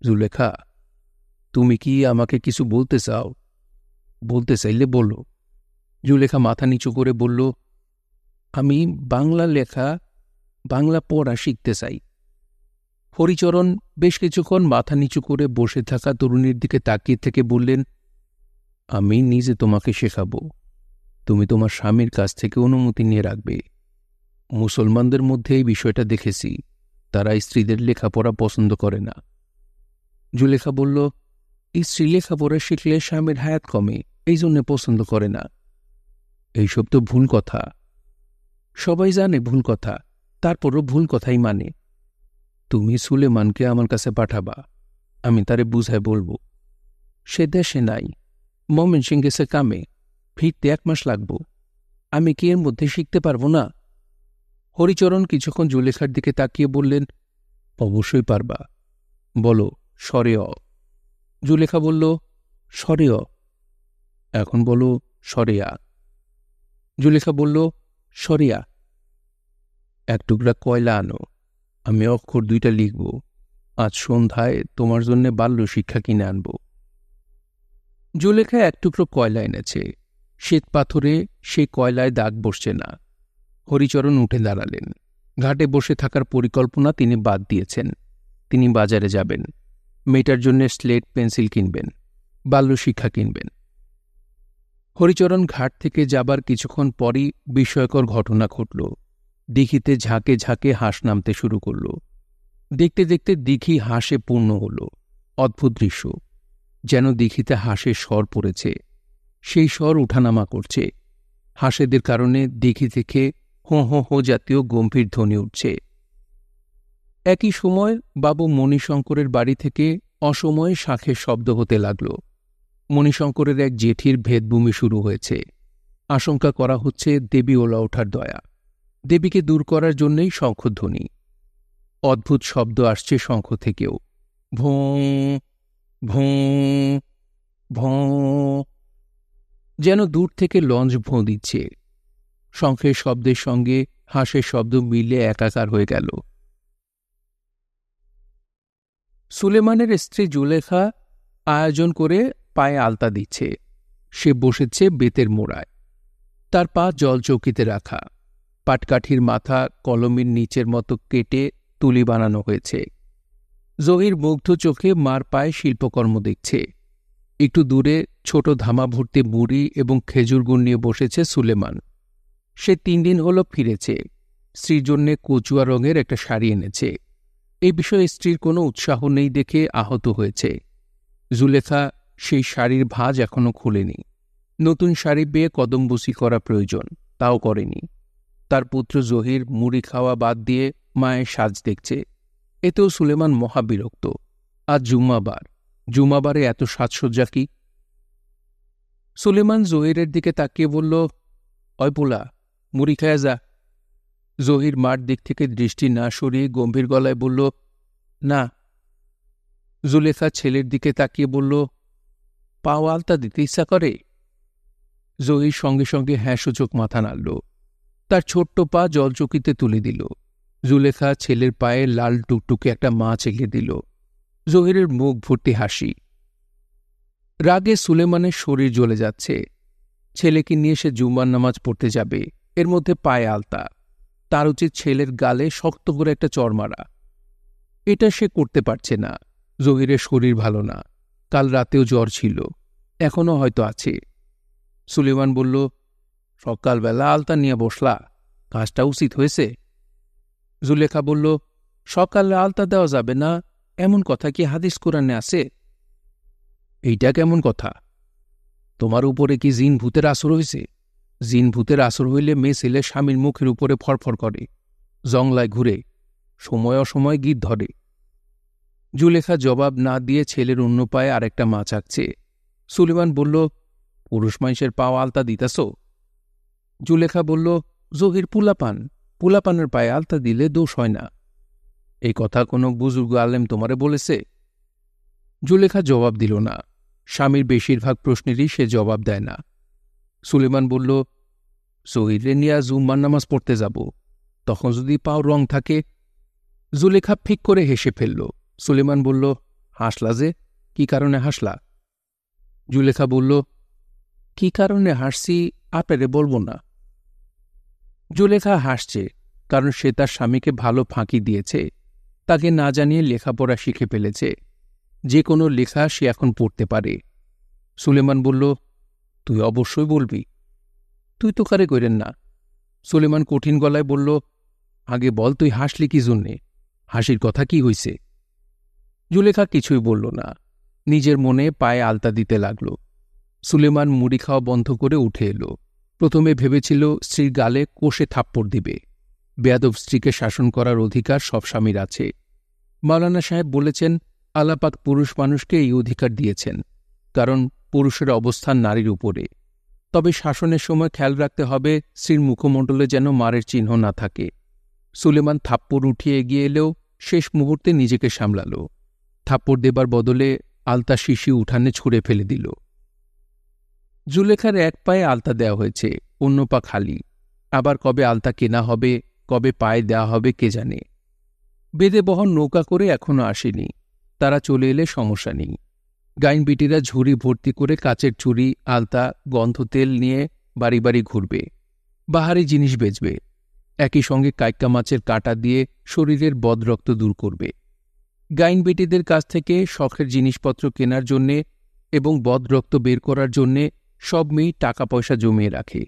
জুলেখা, তুমি কি আমাকে কিছু বলতে চাও? বলতে চাইলে বলো। জুলেখা মাথা নিচু করে বলল, আমি বাংলা লেখা, বাংলা পড়া শিখতে চাই। হরিচরণ বেশ কিছুক্ষণ মাথা নিচু করে বসে থাকা তরুণীর দিকে তাকিয়ে থেকে বললেন, আমি নিজে তোমাকে শেখাব। তুমি তোমার স্বামীর কাছ থেকে অনুমতি নিয়ে রাখবে। মুসলমানদের মধ্যে এই বিষয়টা দেখেছি, তারা স্ত্রীদের লেখাপড়া পছন্দ করে না। জুলেখা বলল, স্ত্রী লেখাপড়া শিখলে স্বামীর হায়াত কমে, এই জন্য পছন্দ করে না। এইসব তো ভুল কথা। সবাই জানে ভুল কথা, তারপরও ভুল কথাই মানে। তুমি সুলেমানকে আমার কাছে পাঠাবা, আমি তারে বুঝায় বলবো। সে দেশে নাই, ময়মনসিংহ গেছে কামে, ফিরতে 1 মাস লাগব। আমি কি এর মধ্যে শিখতে পারবো না? হরিচরণ কিছুক্ষণ জুলেখার দিকে তাকিয়ে বললেন, অবশ্যই পারবা। বলো, স্বরে অ। জুলেখা বলল, স্বরে অ। এখন বলো, স্বরে আ। জুলেখা বলল, স্বরে আ। এক টুকরা কয়লা আনো, আমি অক্ষর 2টা লিখব। আজ সন্ধ্যায় তোমার জন্য বাল্য শিক্ষা কিনে আনব। জুলেখা এক টুকরো কয়লা এনেছে। শ্বেত পাথরে সেই কয়লায় দাগ বসছে না। হরিচরণ উঠে দাঁড়ালেন। ঘাটে বসে থাকার পরিকল্পনা তিনি বাদ দিয়েছেন। তিনি বাজারে যাবেন, মেয়েটার জন্য স্লেট পেন্সিল কিনবেন, বাল্য শিক্ষা কিনবেন। হরিচরণ ঘাট থেকে যাবার কিছুক্ষণ পরই বিস্ময়কর ঘটনা ঘটল। দিঘিতে ঝাঁকে ঝাঁকে হাঁস নামতে শুরু করল। দেখতে দেখতে দিঘি হাঁসে পূর্ণ হল। অদ্ভুত দৃশ্য, যেন দিঘিতে হাঁসের স্বর পড়েছে। সেই স্বর উঠানামা করছে। হাঁসেদের কারণে দিঘি থেকে হো হো হো জাতীয় গম্ভীর ধ্বনি উঠছে। একই সময় বাবু মণিশঙ্করের বাড়ি থেকে অসময়ে শাঁখের শব্দ হতে লাগল। মণিশঙ্করের এক জেঠির ভেদভূমি শুরু হয়েছে। আশঙ্কা করা হচ্ছে দেবী ওলা ওঠার দয়া। দেবীকে দূর করার জন্যই শঙ্খধ্বনি। অদ্ভুত শব্দ আসছে শঙ্খ থেকেও, ভোঁ ভোঁ ভোঁ, যেন দূর থেকে লঞ্চ ভোঁ দিচ্ছে। শঙ্খের শব্দের সঙ্গে হাঁসের শব্দ মিলে একাকার হয়ে গেল। সুলেমানের স্ত্রী জুলেখা আয়োজন করে পায়ে আলতা দিচ্ছে। সে বসেছে বেতের মোড়ায়, তার পা জলচৌকিতে রাখা। পাটকাঠির মাথা কলমের নিচের মতো কেটে তুলি বানানো হয়েছে। জহির মুগ্ধ চোখে মার পায়ে শিল্পকর্ম দেখছে। একটু দূরে ছোট ধামা ভর্তি মুড়ি এবং খেজুর গুড় নিয়ে বসেছে সুলেমান। সে 3 দিন হল ফিরেছে। স্ত্রীর জন্যে কচুয়া রঙের একটা শাড়ি এনেছে। এই বিষয়ে স্ত্রীর কোনো উৎসাহ নেই দেখে আহত হয়েছে। জুলেখা সেই শাড়ির ভাঁজ এখনো খুলেনি। নতুন শাড়ি পেয়ে কদমবুসি করা প্রয়োজন, তাও করেনি। তার পুত্র জহির মুড়ি খাওয়া বাদ দিয়ে মায়ের সাজ দেখছে। এতেও সুলেমান মহাবিরক্ত। আজ জুম্মাবার, জুম্মাবারে এত সাজসজ্জা কি? সুলেমান জহিরের দিকে তাকিয়ে বলল, অয় পোলা, মুড়ি খায়া যা। জহির মার দিক থেকে দৃষ্টি না সরিয়ে গম্ভীর গলায় বলল, না। জুলেখা ছেলের দিকে তাকিয়ে বলল, পাও আলতা দিতে ইচ্ছা করে? জহির সঙ্গে সঙ্গে হ্যাঁ সূচক মাথা নাড়ল। তার ছোট্ট পা জলচকিতে তুলে দিল। জুলেখা ছেলের পায়ে লাল টুকটুকে একটা মাছ এঁকে দিল। জহিরের মুখ ভর্তি হাসি। রাগে সুলেমানের শরীর জ্বলে যাচ্ছে। ছেলেকে নিয়ে সে জুম্মার নামাজ পড়তে যাবে, এর মধ্যে পায়ে আলতা। তার উচিত ছেলের গালে শক্ত করে একটা চড় মারা। এটা সে করতে পারছে না। জহিরের শরীর ভালো না, কাল রাতেও জ্বর ছিল, এখনও হয়তো আছে। সুলেমান বলল, সকালবেলা আলতা নিয়ে বসলা, কাজটা উচিত হয়েছে? জুলেখা বলল, সকালে আলতা দেওয়া যাবে না এমন কথা কি হাদিস কোরআনে আছে? এইটা কেমন কথা? তোমার উপরে কি জিন ভূতের আসর হয়েছে? জিন ভূতের আসর হইলে মেয়ে ছেলে স্বামীর মুখের উপরে ফরফর করে, জংলায় ঘুরে, সময় অসময় গীত ধরে। জুলেখা জবাব না দিয়ে ছেলের অন্য পায়ে আরেকটা মাছ আঁকছে। সুলেমান বলল, পুরুষ মানুষের পাও আলতা দিতাস? জুলেখা বলল, জহির পুলাপানের পায়ে আলতা দিলে দোষ হয় না। এই কথা কোনো বুজুর্গ আলেম তোমারে বলেছে? জুলেখা জবাব দিল না। স্বামীর বেশিরভাগ প্রশ্নেরই সে জবাব দেয় না। সুলেমান বলল, জহিরে নিয়া জুম্মার নামাজ পড়তে যাব, তখন যদি পাও রং থাকে? জুলেখা ফিক করে হেসে ফেলল। সুলেমান বলল, হাসলা যে, কি কারণে হাসলা? জুলেখা বলল, কি কারণে হাসছি আপনারে বলবো না। জুলেখা হাসছে, কারণ সে তার স্বামীকে ভালো ফাঁকি দিয়েছে। তাকে না জানিয়ে লেখাপড়া শিখে ফেলেছে। যে কোনো লেখা সে এখন পড়তে পারে। সুলেমান বলল, তুই অবশ্যই বলবি। তুই তো কারে কইরেন না। সুলেমান কঠিন গলায় বলল, আগে বল তুই হাসলি কি জন্যে? হাসির কথা কি হইছে? জুলেখা কিছুই বলল না, নিজের মনে পায়ে আলতা দিতে লাগল। সুলেমান মুড়ি খাওয়া বন্ধ করে উঠে এলো। প্রথমে ভেবেছিল স্ত্রীর গালে কষে থাপ্পড় দিবে। বেয়াদব স্ত্রীকে শাসন করার অধিকার সব স্বামীর আছে। মাওলানা সাহেব বলেছেন, আল্লাহ পাক পুরুষ মানুষকে এই অধিকার দিয়েছেন, কারণ পুরুষের অবস্থান নারীর উপরে। তবে শাসনের সময় খেয়াল রাখতে হবে স্ত্রীর মুখমণ্ডলে যেন মারের চিহ্ন না থাকে। সুলেমান থাপ্পড় উঠিয়ে এগিয়ে এলেও শেষ মুহূর্তে নিজেকে সামলাল। থাপ্পড় দেবার বদলে আলতা শিশি উঠানে ছুঁড়ে ফেলে দিল। জুলেখার এক পায়ে আলতা দেওয়া হয়েছে, অন্য পা খালি। আবার কবে আলতা কেনা হবে, কবে পায়ে দেওয়া হবে কে জানে। বেদে বহন নৌকা করে এখনো আসেনি। তারা চলে এলে সমস্যা নেই। গাইন বিটিরা ঝুড়ি ভর্তি করে কাচের চুড়ি, আলতা, গন্ধ তেল নিয়ে বাড়ি বাড়ি ঘুরবে, বাহারি জিনিস বেচবে। একই সঙ্গে কাইক্কা মাছের কাঁটা দিয়ে শরীরের বদরক্ত দূর করবে। গাইন বেটিদের কাছ থেকে শখের জিনিসপত্র কেনার জন্যে এবং বদরক্ত বের করার জন্যে সব মেয়েই টাকা পয়সা জমিয়ে রাখে।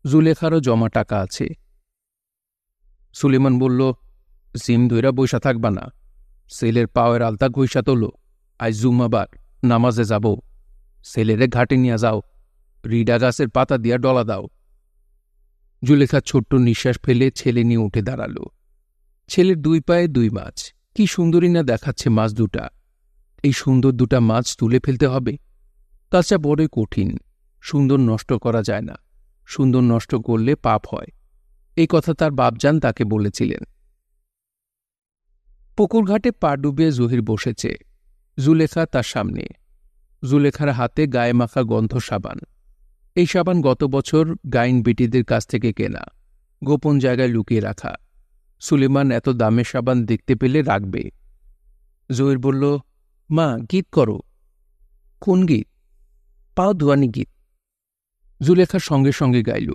জুলেখারও জমা টাকা আছে। সুলেমান বলল, জিম ধইরা বৈশা থাকবা না, ছেলের পাওয়ের আলতা ঘইসা তোলো। আজ জুম্মাবার, নামাজে যাব। ছেলেরে ঘাটে নিয়ে যাও, রিডা গাছের পাতা দিয়া ডলা দাও। জুলেখা ছোট্ট নিঃশ্বাস ফেলে ছেলে নিয়ে উঠে দাঁড়াল। ছেলের দুই পায়ে দুই মাছ, কি সুন্দরী না দেখাচ্ছে মাছ দুটা। এই সুন্দর দুটা মাছ তুলে ফেলতে হবে। কাজটা বড়ই কঠিন। সুন্দর নষ্ট করা যায় না, সুন্দর নষ্ট করলে পাপ হয়। এই কথা তার বাপজান তাকে বলেছিলেন। পুকুরঘাটে পা ডুবিয়ে জহির বসেছে, জুলেখা তার সামনে। জুলেখার হাতে গায়ে মাখা গন্ধ সাবান। এই সাবান গত বছর গাইন বেটিদের কাছ থেকে কেনা, গোপন জায়গায় লুকিয়ে রাখা। সুলেমান এত দামের সাবান দেখতে পেলে রাখবে। জহির বলল, মা, গীত করো। কোন গীত? পাও ধোয়ানি গীত। জুলেখা সঙ্গে সঙ্গে গাইল,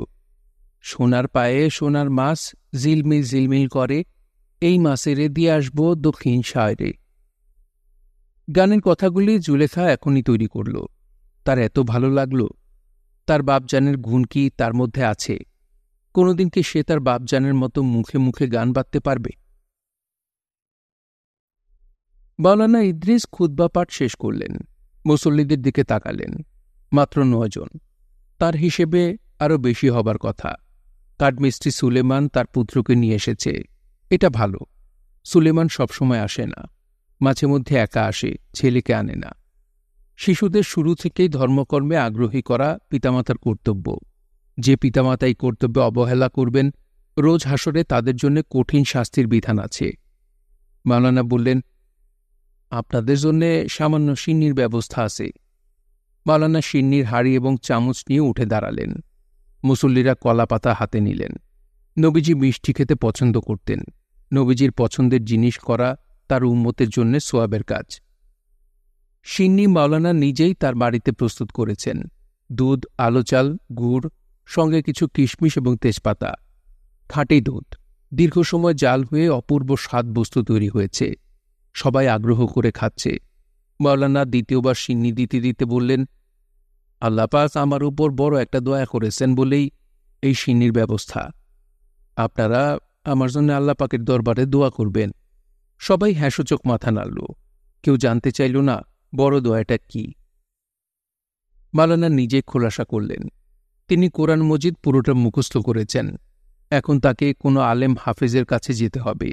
সোনার পায়ে সোনার মাছ ঝিলমিল ঝিলমিল করে, এই মাছেরে দিয়ে আসবো দক্ষিণ সায়রে। গানের কথাগুলি জুলেখা এখনই তৈরি করল। তার এত ভালো লাগল। তার বাপজানের গুণ কি তার মধ্যে আছে? কোনোদিন কি সে তার বাপজানের মতো মুখে মুখে গান বাঁধতে পারবে? মাওলানা ইদ্রিস খুতবা পাঠ শেষ করলেন, মুসল্লিদের দিকে তাকালেন। মাত্র 9 জন। তার হিসেবে আরও বেশি হবার কথা। কাঠমিস্ত্রি সুলেমান তার পুত্রকে নিয়ে এসেছে, এটা ভালো। সুলেমান সবসময় আসে না, মাঝে মধ্যে একা আসে, ছেলেকে আনে না। শিশুদের শুরু থেকেই ধর্মকর্মে আগ্রহী করা পিতামাতার কর্তব্য। যে পিতামাতা এই কর্তব্যে অবহেলা করবেন, রোজ হাসরে তাদের জন্য কঠিন শাস্তির বিধান আছে। মাওলানা বললেন, আপনাদের জন্য সামান্য সিন্নির ব্যবস্থা আছে। মাওলানা সিন্নির হাড়ি এবং চামচ নিয়ে উঠে দাঁড়ালেন। মুসল্লিরা কলাপাতা হাতে নিলেন। নবীজি মিষ্টি খেতে পছন্দ করতেন। নবীজির পছন্দের জিনিস করা তার উম্মতের জন্য সোয়াবের কাজ। সিন্নি মাওলানা নিজেই তার বাড়িতে প্রস্তুত করেছেন। দুধ, আলো চাল, গুড়, সঙ্গে কিছু কিশমিশ এবং তেজপাতা। খাঁটি দুধ, দীর্ঘ সময় জাল হয়ে অপূর্ব স্বাদ বস্তু তৈরি হয়েছে। সবাই আগ্রহ করে খাচ্ছে। মাওলানা দ্বিতীয়বার সিন্নি দিতে দিতে বললেন, আল্লাহ পাক আমার উপর বড় একটা দয়া করেছেন বলেই এই সিন্নির ব্যবস্থা। আপনারা আমার জন্য আল্লাহ পাকের দরবারে দোয়া করবেন। সবাই হ্যাঁসূচক মাথা নাড়ল। কেউ জানতে চাইল না বড় দোয়াটা কি। মাওলানা নিজে খোলাসা করলেন, তিনি কোরআন মজিদ পুরোটা মুখস্থ করেছেন। এখন তাকে কোনো আলেম হাফেজের কাছে যেতে হবে।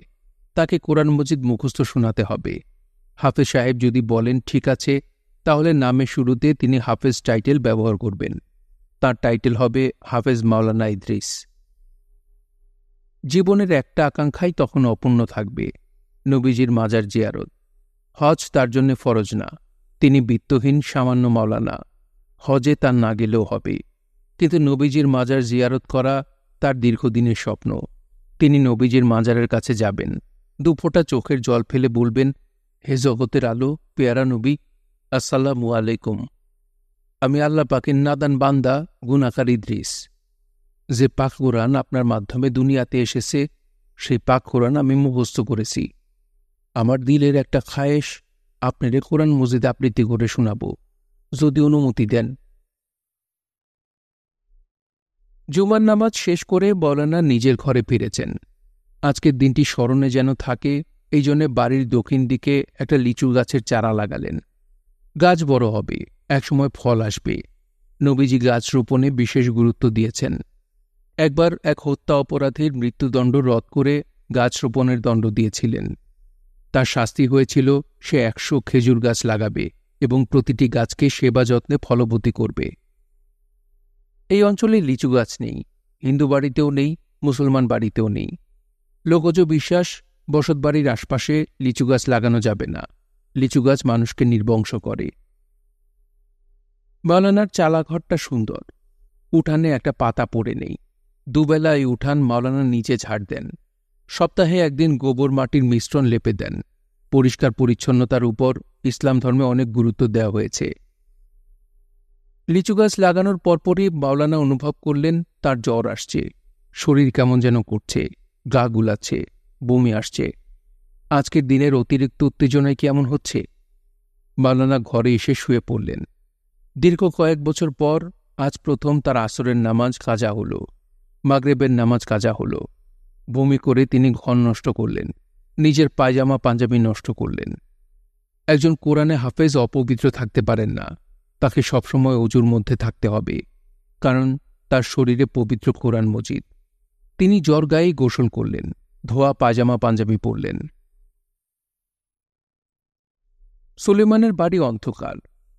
তাকে কোরআন মজিদ মুখস্থ শোনাতে হবে। হাফেজ সাহেব যদি বলেন ঠিক আছে, তাহলে নামের শুরুতে তিনি হাফেজ টাইটেল ব্যবহার করবেন। তার টাইটেল হবে হাফেজ মাওলানা ইদ্রিস। জীবনের একটা আকাঙ্ক্ষাই তখন অপূর্ণ থাকবে, নবীজির মাজার জিয়ারত। হজ তার জন্য ফরজ না। তিনি বিত্তহীন সামান্য মাওলানা। হজে তার না গেলেও হবে, কিন্তু নবীজির মাজার জিয়ারত করা তার দীর্ঘদিনের স্বপ্ন। তিনি নবীজির মাজারের কাছে যাবেন, দুফোঁটা চোখের জল ফেলে বলবেন, হে জগতের আলো, পেয়ারা নবী, আসসালামু আলাইকুম। আমি আল্লাহ পাকের নাদান বান্দা, গুনাহগার ইদ্রিস। যে পাক কোরআন আপনার মাধ্যমে দুনিয়াতে এসেছে, সেই পাক কোরআন আমি মুখস্থ করেছি। আমার দিলের একটা খায়েশ, আপনারে কোরআন মজিদ আবৃত্তি করে শোনাব, যদি অনুমতি দেন। জুমার নামাজ শেষ করে মাওলানা নিজের ঘরে ফিরেছেন। আজকের দিনটি স্মরণে যেন থাকে, এই জন্যে বাড়ির দক্ষিণ দিকে একটা লিচু গাছের চারা লাগালেন। গাছ বড় হবে, একসময় ফল আসবে। নবীজি গাছ রোপণে বিশেষ গুরুত্ব দিয়েছেন। একবার এক হত্যা অপরাধীর মৃত্যুদণ্ড রদ করে গাছ রোপণের দণ্ড দিয়েছিলেন। তার শাস্তি হয়েছিল সে 100 খেজুর গাছ লাগাবে এবং প্রতিটি গাছকে সেবা যত্নে ফলবতী করবে। এই অঞ্চলে লিচু গাছ নেই, হিন্দু বাড়িতেও নেই, মুসলমান বাড়িতেও নেই। লোকজ বিশ্বাস, বসতবাড়ির আশপাশে লিচু গাছ লাগানো যাবে না। লিচু গাছ মানুষকে নির্বংশ করে। মাওলানার চালাঘরটা সুন্দর। উঠানে একটা পাতা পড়ে নেই। দুবেলা এই উঠান মাওলানা নিচে ঝাড় দেন। সপ্তাহে একদিন গোবর মাটির মিশ্রণ লেপে দেন। পরিষ্কার পরিচ্ছন্নতার উপর ইসলাম ধর্মে অনেক গুরুত্ব দেওয়া হয়েছে। লিচু গাছ লাগানোর পরপরই মাওলানা অনুভব করলেন তার জ্বর আসছে, শরীর কেমন যেন করছে, গা গুলাচ্ছে, বমি আসছে। আজকের দিনের অতিরিক্ত উত্তেজনায় কি এমন হচ্ছে? মাওলানা ঘরে এসে শুয়ে পড়লেন। দীর্ঘ কয়েক বছর পর আজ প্রথম তার আসরের নামাজ কাজা হল, মাগরিবের নামাজ কাজা হল। বমি করে তিনি ঘর নষ্ট করলেন, নিজের পায়জামা পাঞ্জাবি নষ্ট করলেন। একজন কোরআনে হাফেজ অপবিত্র থাকতে পারেন না, তাকে সবসময় অজুর মধ্যে থাকতে হবে, কারণ তার শরীরে পবিত্র কোরআন মজিদ। তিনি জ্বর গায়েই গোসল করলেন, ধোয়া পায়জামা পাঞ্জাবি পরলেন। সুলেমানের বাড়ি অন্ধকার।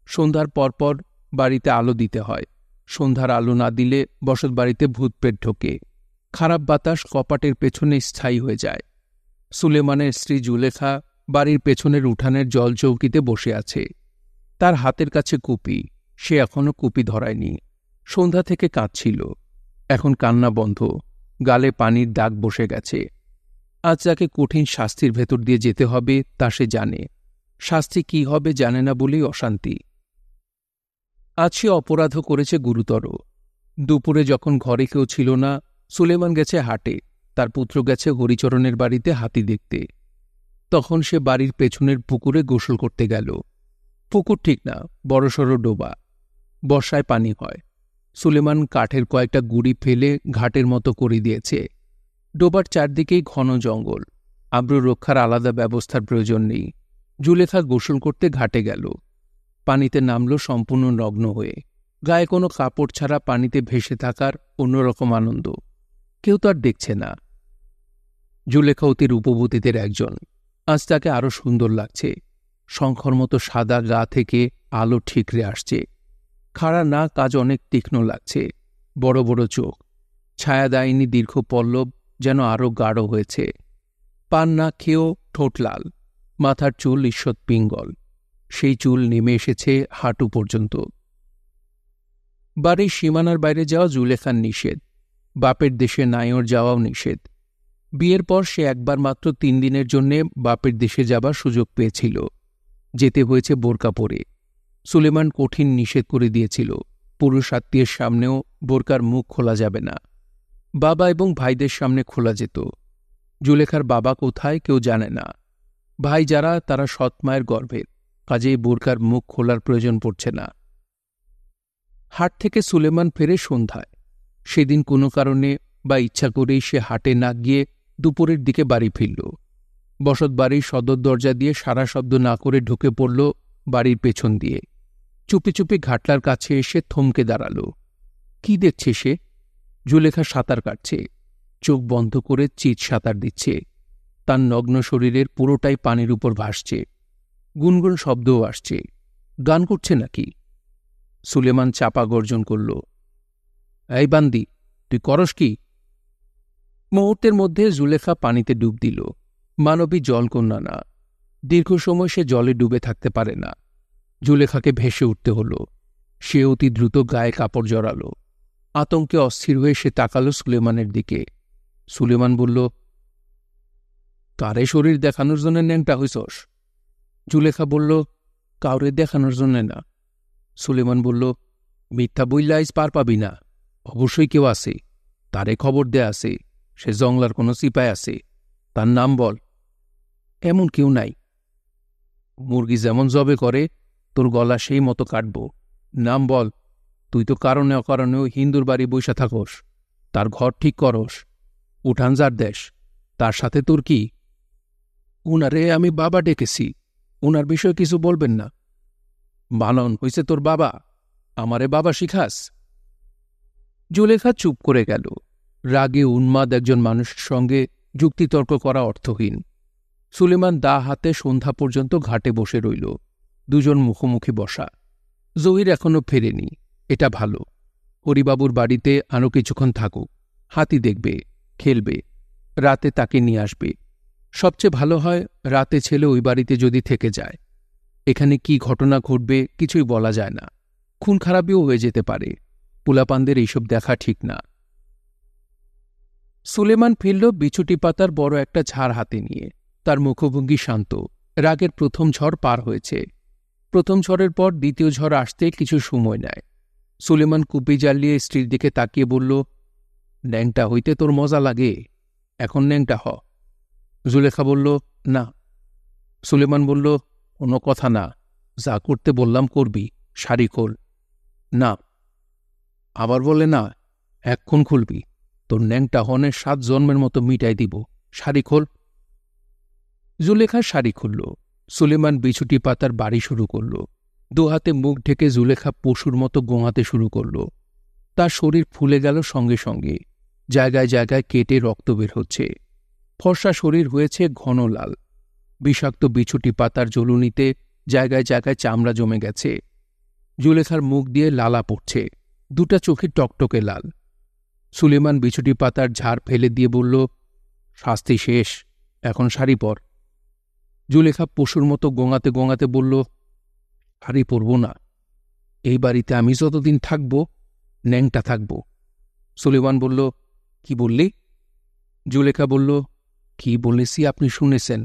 সন্ধ্যার পরপর বাড়িতে আলো দিতে হয়। সন্ধ্যার আলো না দিলে বসতবাড়িতে ভূতপ্রেত ঢোকে। খারাপ বাতাস কপাটের পেছনে স্থায়ী হয়ে যায়। সুলেমানের স্ত্রী জুলেখা বাড়ির পেছনের উঠানের জলচৌকিতে বসে আছে। তার হাতের কাছে কুপি, সে এখনও কুপি ধরায়নি। সন্ধ্যা থেকে কাঁদছিল, এখন কান্না বন্ধ, গালে পানির দাগ বসে গেছে। আজ যাকে কঠিন শাস্তির ভেতর দিয়ে যেতে হবে তা সে জানে। শাস্তি কি হবে জানে না বলেই অশান্তি। আজ সে অপরাধও করেছে গুরুতর। দুপুরে যখন ঘরে কেউ ছিল না, সুলেমান গেছে হাটে, তার পুত্র গেছে হরিচরণের বাড়িতে হাতি দেখতে। তখন সে বাড়ির পেছনের পুকুরে গোসল করতে গেল। পুকুর ঠিক না, বড়সড় ডোবা, বর্ষায় পানি হয়। সুলেমান কাঠের কয়েকটা গুঁড়ি ফেলে ঘাটের মতো করে দিয়েছে। ডোবার চারদিকেই ঘন জঙ্গল, আব্রু রক্ষার আলাদা ব্যবস্থার প্রয়োজন নেই। জুলেখা গোসল করতে ঘাটে গেল। পানিতে নামল সম্পূর্ণ নগ্ন হয়ে, গায়ে কোনো কাপড় ছাড়া পানিতে ভেসে থাকার অন্যরকম আনন্দ। কেউ তো আর দেখছে না। জুলেখা অতি রূপবতীদের একজন। আজ তাকে আরও সুন্দর লাগছে। শঙ্খর মতো সাদা গা থেকে আলো ঠিকরে আসছে। খাড়া নাক আজ অনেক তীক্ষ্ণ লাগছে। বড় বড় চোখ, ছায়াদায়িনী দীর্ঘ পল্লব যেন আরও গাঢ় হয়েছে। পান না খেয়েও ঠোঁট লাল। মাথার চুল ঈষৎ পিঙ্গল। সেই চুল নেমে এসেছে হাঁটু পর্যন্ত। বাড়ির সীমানার বাইরে যাওয়া জুলেখার নিষেধ। বাপের দেশে নাইওর যাওয়াও নিষেধ। বিয়ের পর সে একবার মাত্র 3 দিনের জন্যে বাপের দেশে যাবার সুযোগ পেয়েছিল। যেতে হয়েছে বোরকা পরে। সুলেমান কঠিন নিষেধ করে দিয়েছিল, পুরুষ আত্মীয়ের সামনেও বোরকার মুখ খোলা যাবে না। বাবা এবং ভাইদের সামনে খোলা যেত। জুলেখার বাবা কোথায় কেউ জানে না। ভাই যারা, তারা সৎমায়ের গর্ভের, কাজেই বোরকার মুখ খোলার প্রয়োজন পড়ছে না। হাট থেকে সুলেমান ফেরে সন্ধ্যায়। সেদিন কোনো কারণে বা ইচ্ছা করেই সে হাটে না গিয়ে দুপুরের দিকে বাড়ি ফিরল। বসত বাড়ির সদর দরজা দিয়ে সারা শব্দ না করে ঢুকে পড়ল বাড়ির পেছন দিয়ে। চুপি চুপি ঘাটলার কাছে এসে থমকে দাঁড়াল। কি দেখছে সে? জুলেখা সাঁতার কাটছে। চোখ বন্ধ করে চিৎ সাঁতার দিচ্ছে। তার নগ্ন শরীরের পুরোটাই পানির উপর ভাসছে। গুনগুন শব্দও আসছে। গান করছে নাকি? সুলেমান চাপা গর্জন করল, এই বান্দি, তুই করস কি? মুহূর্তের মধ্যে জুলেখা পানিতে ডুব দিল। মানবী জলকন্যা না। দীর্ঘ সময় সে জলে ডুবে থাকতে পারে না। জুলেখাকে ভেসে উঠতে হল। সে অতি দ্রুত গায়ে কাপড় জড়াল। আতঙ্কে অস্থির হয়ে সে তাকাল সুলেমানের দিকে। সুলেমান বলল, কারে শরীর দেখানোর জন্য ন্যাংটা হইছস? জুলেখা বলল, কাউরে দেখানোর জন্য না। সুলেমান বলল, মিথ্যা বইল্লা আইজ পার পাবি না। অবশ্যই কেউ আছে, তারে খবর দেয়া আছে। সে জংলার কোনো সিপাই আছে। তার নাম বল। এমন কেউ নাই। মুরগি যেমন জবে করে, তোর গলা সেই মতো কাটব। নাম বল। তুই তো কারণে অকারণেও হিন্দুর বাড়ি বইসা থাকস। তার ঘর ঠিক করস, উঠান যার দেশ। তার সাথে তোর কি? উনারে আমি বাবা ডেকেছি। উনার বিষয়ে কিছু বলবেন না। বানন হইছে তোর বাবা? আমারে বাবা শিখাস? জুলেখা চুপ করে গেল। রাগে উন্মাদ একজন মানুষের সঙ্গে যুক্তিতর্ক করা অর্থহীন। সুলেমান দা হাতে সন্ধ্যা পর্যন্ত ঘাটে বসে রইল। দুজন মুখোমুখি বসা। জহির এখনো ফেরেনি, এটা ভালো। হরিবাবুর বাড়িতে আরও কিছুক্ষণ থাকুক। হাতি দেখবে, খেলবে, রাতে তাকে নিয়ে আসবে। সবচেয়ে ভালো হয় রাতে ছেলে ওই বাড়িতে যদি থেকে যায়। এখানে কি ঘটনা ঘটবে কিছুই বলা যায় না। খুন খারাপিও হয়ে যেতে পারে। পুলাপানদের এইসব দেখা ঠিক না। সুলেমান ফিরল বিছুটি পাতার বড় একটা ঝাড় হাতে নিয়ে। তার মুখভঙ্গি শান্ত। রাগের প্রথম ঝড় পার হয়েছে। প্রথম ঝড়ের পর দ্বিতীয় ঝড় আসতে কিছু সময় নেয়। সুলেমান কুপি জ্বালিয়ে স্ত্রীর দিকে তাকিয়ে বলল, ন্যাংটা হইতে তোর মজা লাগে? এখন ন্যাংটা হ। জুলেখা বলল, না। সুলেমান বলল, কোনো কথা না, যা করতে বললাম করবি। শাড়ি খোল। না। আবার বলে না, এক্ষণ খুলবি। তোর ন্যাংটা হনের 7 জন্মের মতো মিটাই দিব। শাড়ি খোল। জুলেখা শাড়ি খুলল। সুলেমান বিছুটি পাতার বাড়ি শুরু করল। দুহাতে মুখ ঢেকে জুলেখা পশুর মতো গোঙাতে শুরু করল। তার শরীর ফুলে গেল সঙ্গে সঙ্গে। জায়গায় জায়গায় কেটে রক্ত বের হচ্ছে। ফর্সা শরীর হয়েছে ঘন লাল। বিষাক্ত বিছুটি পাতার জ্বলুনিতে জায়গায় জায়গায় চামড়া জমে গেছে। জুলেখার মুখ দিয়ে লালা পড়ছে। দুটা চোখে টকটকে লাল। সুলেমান বিছুটি পাতার ঝাড় ফেলে দিয়ে বলল, শাস্তি শেষ, এখন শাড়ি পর। জুলেখা পশুর মতো গোঙাতে গোঙাতে বলল, শাড়ি পরব না। এই বাড়িতে আমি যতদিন থাকব ন্যাংটা থাকব। সুলেমান বলল, কি বললি? জুলেখা বলল, কি বলেছি আপনি শুনেছেন।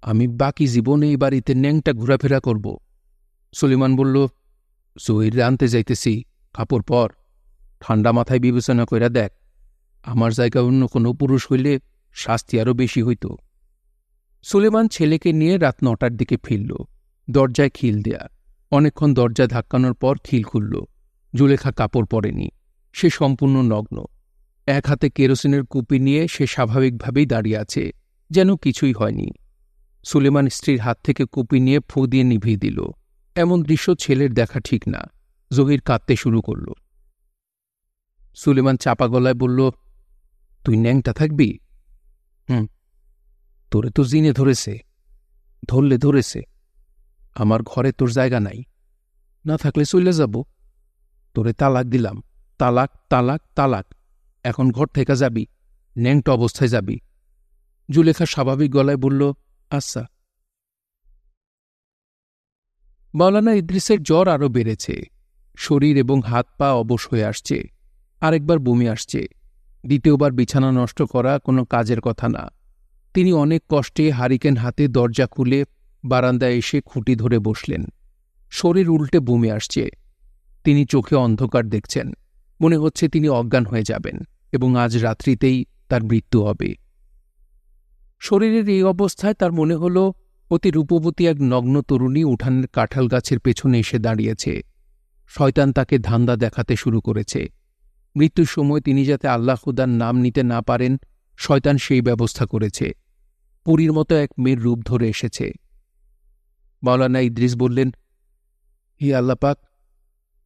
আমি বাকি জীবনে এই বাড়িতে ন্যাংটা ঘোরাফেরা করব। সুলেমান বলল, জহির আনতে যাইতেছি, কাপড় পর। ঠান্ডা মাথায় বিবেচনা কইরা দেখ, আমার জায়গায় অন্য কোনো পুরুষ হইলে শাস্তি আরও বেশি হইত। সুলেমান ছেলেকে নিয়ে রাত 9টার দিকে ফিরল। দরজায় খিল দেয়া। অনেকক্ষণ দরজা ধাক্কানোর পর খিল খুলল। জুলেখা কাপড় পরেনি। সে সম্পূর্ণ নগ্ন। এক হাতে কেরোসিনের কুপি নিয়ে সে স্বাভাবিকভাবেই দাঁড়িয়ে আছে, যেন কিছুই হয়নি। সুলেমান স্ত্রীর হাত থেকে কুপি নিয়ে ফু দিয়ে নিভিয়ে দিল। এমন দৃশ্য ছেলের দেখা ঠিক না। জহির কাঁদতে শুরু করল। সুলেমান চাপা গলায় বলল, তুই ন্যাংটা থাকবি? তোরে তো জিনে ধরেছে। ধরেছে। আমার ঘরে তোর জায়গা নাই, না থাকলে চলে যাব। তোরে তালাক দিলাম, তালাক তালাক তালাক। এখন ঘর থেকে যাবি, ন্যাংটা অবস্থায় যাবি। জুলেখা স্বাভাবিক গলায় বলল, আচ্ছা। মাওলানা ইদ্রিসের জ্বর আরও বেড়েছে। শরীর এবং হাত পা অবশ হয়ে আসছে। আরেকবার বমি আসছে। দ্বিতীয়বার বিছানা নষ্ট করা কোনো কাজের কথা না। তিনি অনেক কষ্টে হারিকেন হাতে দরজা খুলে বারান্দায় এসে খুঁটি ধরে বসলেন। শরীর উল্টে বমি আসছে। তিনি চোখে অন্ধকার দেখছেন। মনে হচ্ছে তিনি অজ্ঞান হয়ে যাবেন এবং আজ রাত্রিতেই তার মৃত্যু হবে। শরীরের এই অবস্থায় তার মনে হল অতি রূপবতী এক নগ্ন তরুণী উঠানের কাঁঠাল গাছের পেছনে এসে দাঁড়িয়েছে। শয়তান তাকে ধান্দা দেখাতে শুরু করেছে। মৃত্যুর সময় তিনি যাতে আল্লাহ খুদার নাম নিতে না পারেন, শয়তান সেই ব্যবস্থা করেছে। পুরীর মতো এক মেয়ের রূপ ধরে এসেছে। মাওলানা ইদ্রিস বললেন, হে আল্লাহ পাক,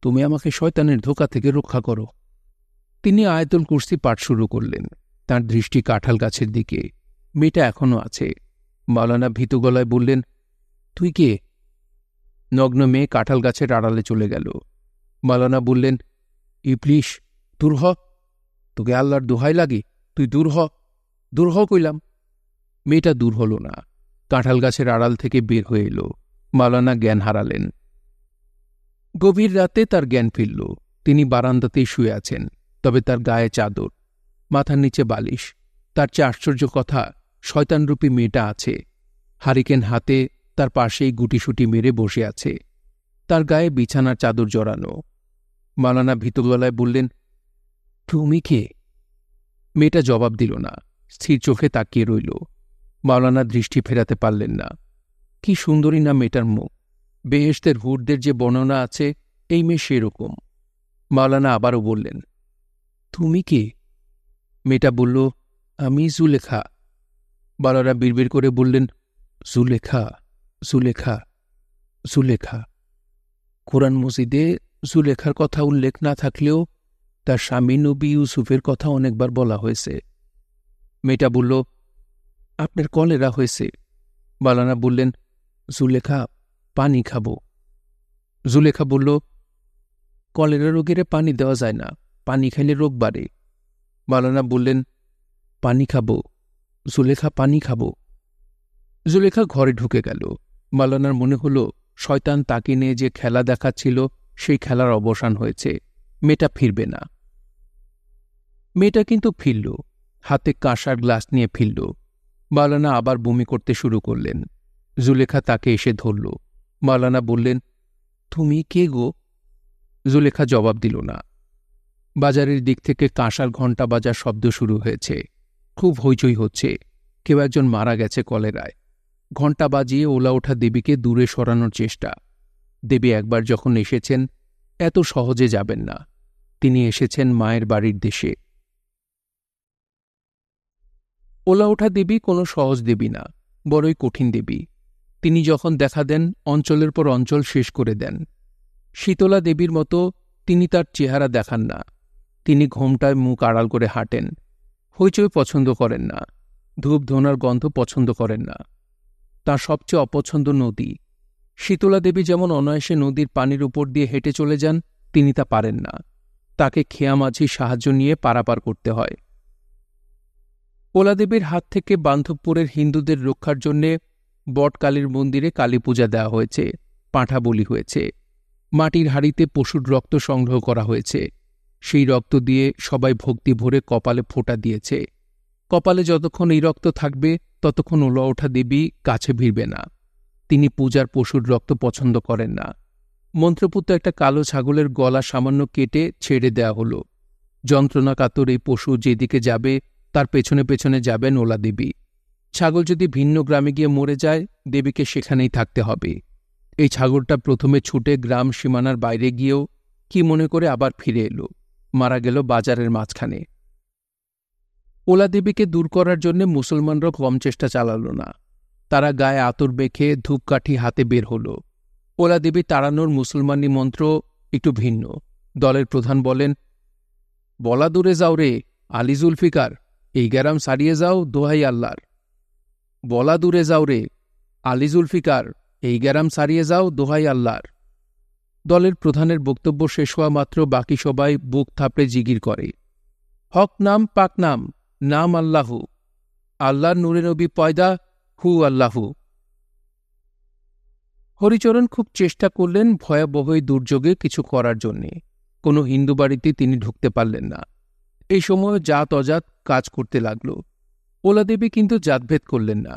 তুমি আমাকে শয়তানের ধোঁকা থেকে রক্ষা করো। তিনি আয়াতুল কুরসি পাঠ শুরু করলেন। তাঁর দৃষ্টি কাঁঠাল গাছের দিকে। মেয়েটা এখনও আছে। মাওলানা ভীতু গলায় বললেন, তুই কে? নগ্ন মেয়ে কাঁঠাল গাছের আড়ালে চলে গেল। মাওলানা বললেন, ইবলিশ, দূর হ। তোকে আল্লাহর দোহাই লাগে, তুই দূর হ, দূর হ কইলাম। মেয়েটা দূর হল না। কাঁঠাল গাছের আড়াল থেকে বের হয়ে এলো। মাওলানা জ্ঞান হারালেন। গভীর রাতে তার জ্ঞান ফিরল। তিনি বারান্দাতেই শুয়ে আছেন, তবে তার গায়ে চাদর, মাথার নিচে বালিশ। তার চেয়ে আশ্চর্য কথা, শয়তানরূপী মেয়েটা আছে। হারিকেন হাতে তার পাশেই গুটিসুটি মেরে বসে আছে। তার গায়ে বিছানার চাদর জড়ানো। মাওলানা ভীত গলায় বললেন, তুমি কে? মেয়েটা জবাব দিল না, স্থির চোখে তাকিয়ে রইল। মাওলানা দৃষ্টি ফেরাতে পারলেন না। কি সুন্দরী না মেয়েটার মুখ! বেহেশতের হুরদের যে বর্ণনা আছে, এই মেয়ে সেরকম। মাওলানা আবারও বললেন, তুমি কে? মেয়েটা বলল, আমি জুলেখা। মাওলানা বিড়বিড় করে বললেন, জুলেখা, জুলেখা, জুলেখা। কোরআন মজিদে জুলেখার কথা উল্লেখ না থাকলেও তার স্বামী নবী ইউসুফের কথা অনেকবার বলা হয়েছে। মেয়েটা বলল, আপনার কলেরা হয়েছে। মাওলানা বললেন, জুলেখা, পানি খাব। জুলেখা বলল, কলেরা রোগের পানি দেওয়া যায় না, পানি খাইলে রোগ বাড়ে। মাওলানা বললেন, পানি খাব জুলেখা, পানি খাব। জুলেখা ঘরে ঢুকে গেল। মাওলানার মনে হল শয়তান তাকে নিয়ে যে খেলা দেখাচ্ছিল সেই খেলার অবসান হয়েছে। মেয়েটা ফিরবে না। মেয়েটা কিন্তু ফিরল। হাতে কাঁসার গ্লাস নিয়ে ফিরল। মাওলানা আবার বমি করতে শুরু করলেন। জুলেখা তাকে এসে ধরল। মাওলানা বললেন, তুমি কে গো? জুলেখা জবাব দিল না। বাজারের দিক থেকে কাঁসার ঘণ্টা বাজার শব্দ শুরু হয়েছে। খুব হইচই হচ্ছে। কেউ একজন মারা গেছে কলেরায়। ঘণ্টা বাজিয়ে ওলা ওঠা দেবীকে দূরে সরানোর চেষ্টা। দেবী একবার যখন এসেছেন, এত সহজে যাবেন না। তিনি এসেছেন মায়ের বাড়ির দেশে। ওলা ওঠা দেবী কোনো সহজ দেবী না, বড়ই কঠিন দেবী। তিনি যখন দেখা দেন, অঞ্চলের পর অঞ্চল শেষ করে দেন। শীতলা দেবীর মতো তিনি তার চেহারা দেখান না। তিনি ঘোমটায় মুখ আড়াল করে হাঁটেন। হইচই পছন্দ করেন না। ধূপ ধোনার গন্ধ পছন্দ করেন না। তাঁর সবচেয়ে অপছন্দ নদী। শীতলা দেবী যেমন অনায়াসে নদীর পানির উপর দিয়ে হেঁটে চলে যান, তিনি তা পারেন না। তাকে খেয়া মাঝির সাহায্য নিয়ে পারাপার করতে হয়। ওলাদেবীর হাত থেকে বান্ধবপুরের হিন্দুদের রক্ষার জন্যে বটকালীর মন্দিরে কালী পূজা দেওয়া হয়েছে, পাঁঠা বলি হয়েছে। মাটির হাঁড়িতে পশুর রক্ত সংগ্রহ করা হয়েছে। সেই রক্ত দিয়ে সবাই ভক্তি ভরে কপালে ফোঁটা দিয়েছে। কপালে যতক্ষণ এই রক্ত থাকবে, ততক্ষণ ওলা ওঠা দেবী কাছে ভিড়বে না। তিনি পূজার পশুর রক্ত পছন্দ করেন না। মন্ত্রপুত্র একটা কালো ছাগলের গলা সামান্য কেটে ছেড়ে দেয়া হল। যন্ত্রণাকাতর এই পশু যেদিকে যাবে, তার পেছনে পেছনে যাবেন ওলা দেবী। ছাগল যদি ভিন্ন গ্রামে গিয়ে মরে যায়, দেবীকে সেখানেই থাকতে হবে। এই ছাগলটা প্রথমে ছুটে গ্রাম সীমানার বাইরে গিয়েও কি মনে করে আবার ফিরে এলো, মারা গেল বাজারের মাঝখানে। ওলা দেবীকে দূর করার জন্য মুসলমানরা কম চেষ্টা চালাল না। তারা গায়ে আতর বেঁকে ধূপকাঠি হাতে বের হল। ওলা দেবী তাড়ানোর মুসলমানি মন্ত্র একটু ভিন্ন। দলের প্রধান বলেন, বলা দূরে যাও রে আলী জুলফিকার, এই গ্যারাম সারিয়ে যাও দোহাই আল্লাহর। বলা দূরে যাও রে আলী জুলফিকার, এই গ্যারাম সারিয়ে যাও দোহাই আল্লাহর। দলের প্রধানের বক্তব্য শেষ হওয়া মাত্র বাকি সবাই বুক থাপড়ে জিগির করে, হক নাম পাক নাম, নাম আল্লাহু, আল্লাহর নূরে নবী পয়দা, হু আল্লাহু। হরিচরণ খুব চেষ্টা করলেন ভয়াবহ এই দুর্যোগে কিছু করার জন্যে। কোনো হিন্দু বাড়িতে তিনি ঢুকতে পারলেন না। এই সময় জাত অজাত কাজ করতে লাগল। ওলাদেবী কিন্তু জাতভেদ করলেন না।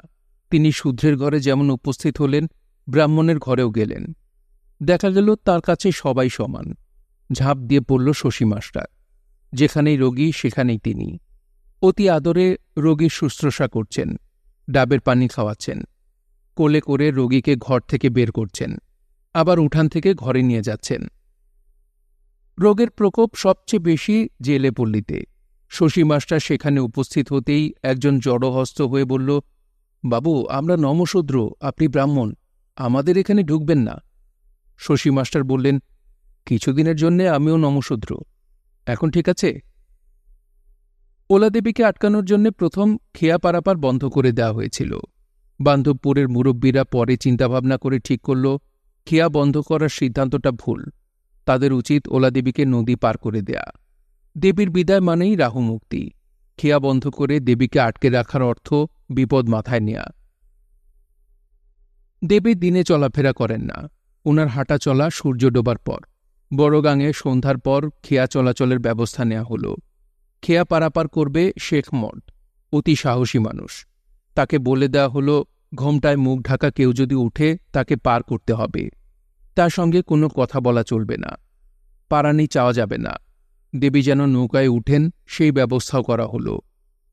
তিনি শূদ্রের ঘরে যেমন উপস্থিত হলেন, ব্রাহ্মণের ঘরেও গেলেন। দেখা গেল তার কাছে সবাই সমান। ঝাঁপ দিয়ে পড়ল শশী মাস্টার। যেখানেই রোগী সেখানেই তিনি। অতি আদরে রোগীর শুশ্রূষা করছেন, ডাবের পানি খাওয়াচ্ছেন, কোলে করে রোগীকে ঘর থেকে বের করছেন, আবার উঠান থেকে ঘরে নিয়ে যাচ্ছেন। রোগের প্রকোপ সবচেয়ে বেশি জেলে পল্লীতে। শশী মাস্টার সেখানে উপস্থিত হতেই একজন জড়হস্ত হয়ে বলল, বাবু, আমরা নমশূদ্র, আপনি ব্রাহ্মণ, আমাদের এখানে ঢুকবেন না। শশী মাস্টার বললেন, কিছুদিনের জন্যে আমিও নমশূদ্র, এখন ঠিক আছে? ওলাদেবীকে আটকানোর জন্য প্রথম খেয়া পারাপার বন্ধ করে দেওয়া হয়েছিল। বান্ধবপুরের মুরব্বীরা পরে চিন্তাভাবনা করে ঠিক করল, খেয়া বন্ধ করার সিদ্ধান্তটা ভুল। তাদের উচিত ওলাদেবীকে নদী পার করে দেয়া। দেবীর বিদায় মানেই রাহু মুক্তি। খেয়া বন্ধ করে দেবীকে আটকে রাখার অর্থ বিপদ মাথায় নেয়া। দেবী দিনে চলাফেরা করেন না। ওনার হাঁটা চলা সূর্য ডোবার পর। বড়গাঙে সন্ধ্যার পর খেয়া চলাচলের ব্যবস্থা নেওয়া হল। খেয়া পারাপার করবে শেখ মর্দ, অতি সাহসী মানুষ। তাকে বলে দেওয়া হল, ঘোমটায় মুখ ঢাকা কেউ যদি উঠে তাকে পার করতে হবে। তার সঙ্গে কোনো কথা বলা চলবে না, পারানি চাওয়া যাবে না। দেবী যেন নৌকায় উঠেন সেই ব্যবস্থাও করা হল।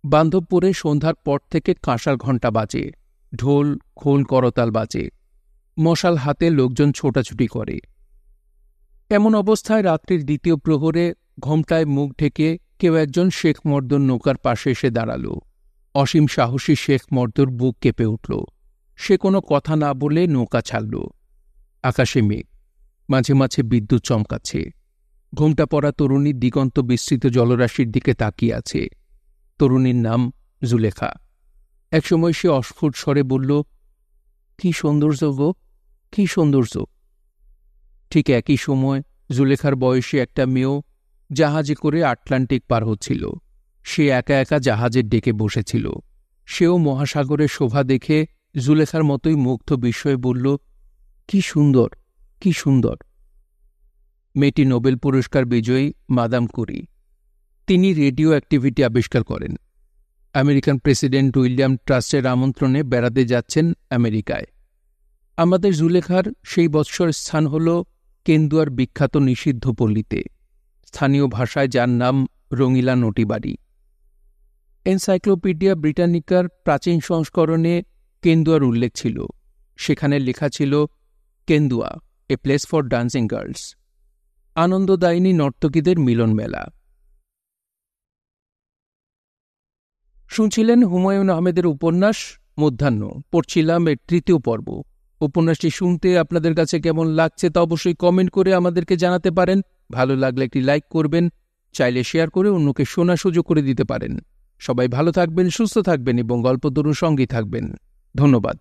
বান্ধবপুরে সন্ধ্যার পর থেকে কাঁসার ঘণ্টা বাজে, ঢোল খোল করতাল বাজে, মশাল হাতে লোকজন ছোটাছুটি করে। এমন অবস্থায় রাত্রির দ্বিতীয় প্রহরে ঘোমটায় মুখ ঢেকে কেউ একজন শেখ মর্দর নৌকার পাশে এসে দাঁড়াল। অসীম সাহসী শেখ মর্দর বুক কেঁপে উঠল। সে কোনো কথা না বলে নৌকা ছাড়ল। আকাশে মেঘ, মাঝে মাঝে বিদ্যুৎ চমকাচ্ছে। ঘোমটা পরা তরুণী দিগন্ত বিস্তৃত জলরাশির দিকে তাকিয়ে আছে। তরুণীর নাম জুলেখা। একসময় সে অস্ফুট স্বরে বলল, কি সৌন্দর্য গো, কি সৌন্দর্য। ঠিক একই সময় জুলেখার বয়সী একটা মেয়েও জাহাজে করে আটলান্টিক পার হচ্ছিল। সে একা একা জাহাজের ডেকে বসেছিল। সেও মহাসাগরের শোভা দেখে জুলেখার মতোই মুগ্ধ বিস্ময়ে বলল, কি সুন্দর, কি সুন্দর। মেয়েটি নোবেল পুরস্কার বিজয়ী মাদাম কুরি। তিনি রেডিও অ্যাক্টিভিটি আবিষ্কার করেন। আমেরিকান প্রেসিডেন্ট উইলিয়াম ট্রাস্টের আমন্ত্রণে বেড়াতে যাচ্ছেন আমেরিকায়। আমাদের জুলেখার সেই বৎসর স্থান হল কেন্দুয়ার বিখ্যাত নিষিদ্ধ পল্লীতে, স্থানীয় ভাষায় যার নাম রঙিলা নটিবাড়ি। এনসাইক্লোপিডিয়া ব্রিটানিকার প্রাচীন সংস্করণে কেন্দুয়ার উল্লেখ ছিল। সেখানে লেখা ছিল, Kendua, a place for dancing girls, আনন্দদায়িনী নর্তকীদের মিলন মেলা। শুনছিলেন হুমায়ুন আহমেদের উপন্যাস মধ্যাহ্ন। পড়ছিলাম এর তৃতীয় পর্ব। উপন্যাসটি শুনতে আপনাদের কাছে কেমন লাগছে তা অবশ্যই কমেন্ট করে আমাদেরকে জানাতে পারেন। ভালো লাগলে একটি লাইক করবেন, চাইলে শেয়ার করে অন্যকে শোনার সুযোগ করে দিতে পারেন। সবাই ভালো থাকবেন, সুস্থ থাকবেন এবং গল্প তরুণ সঙ্গী থাকবেন। ধন্যবাদ।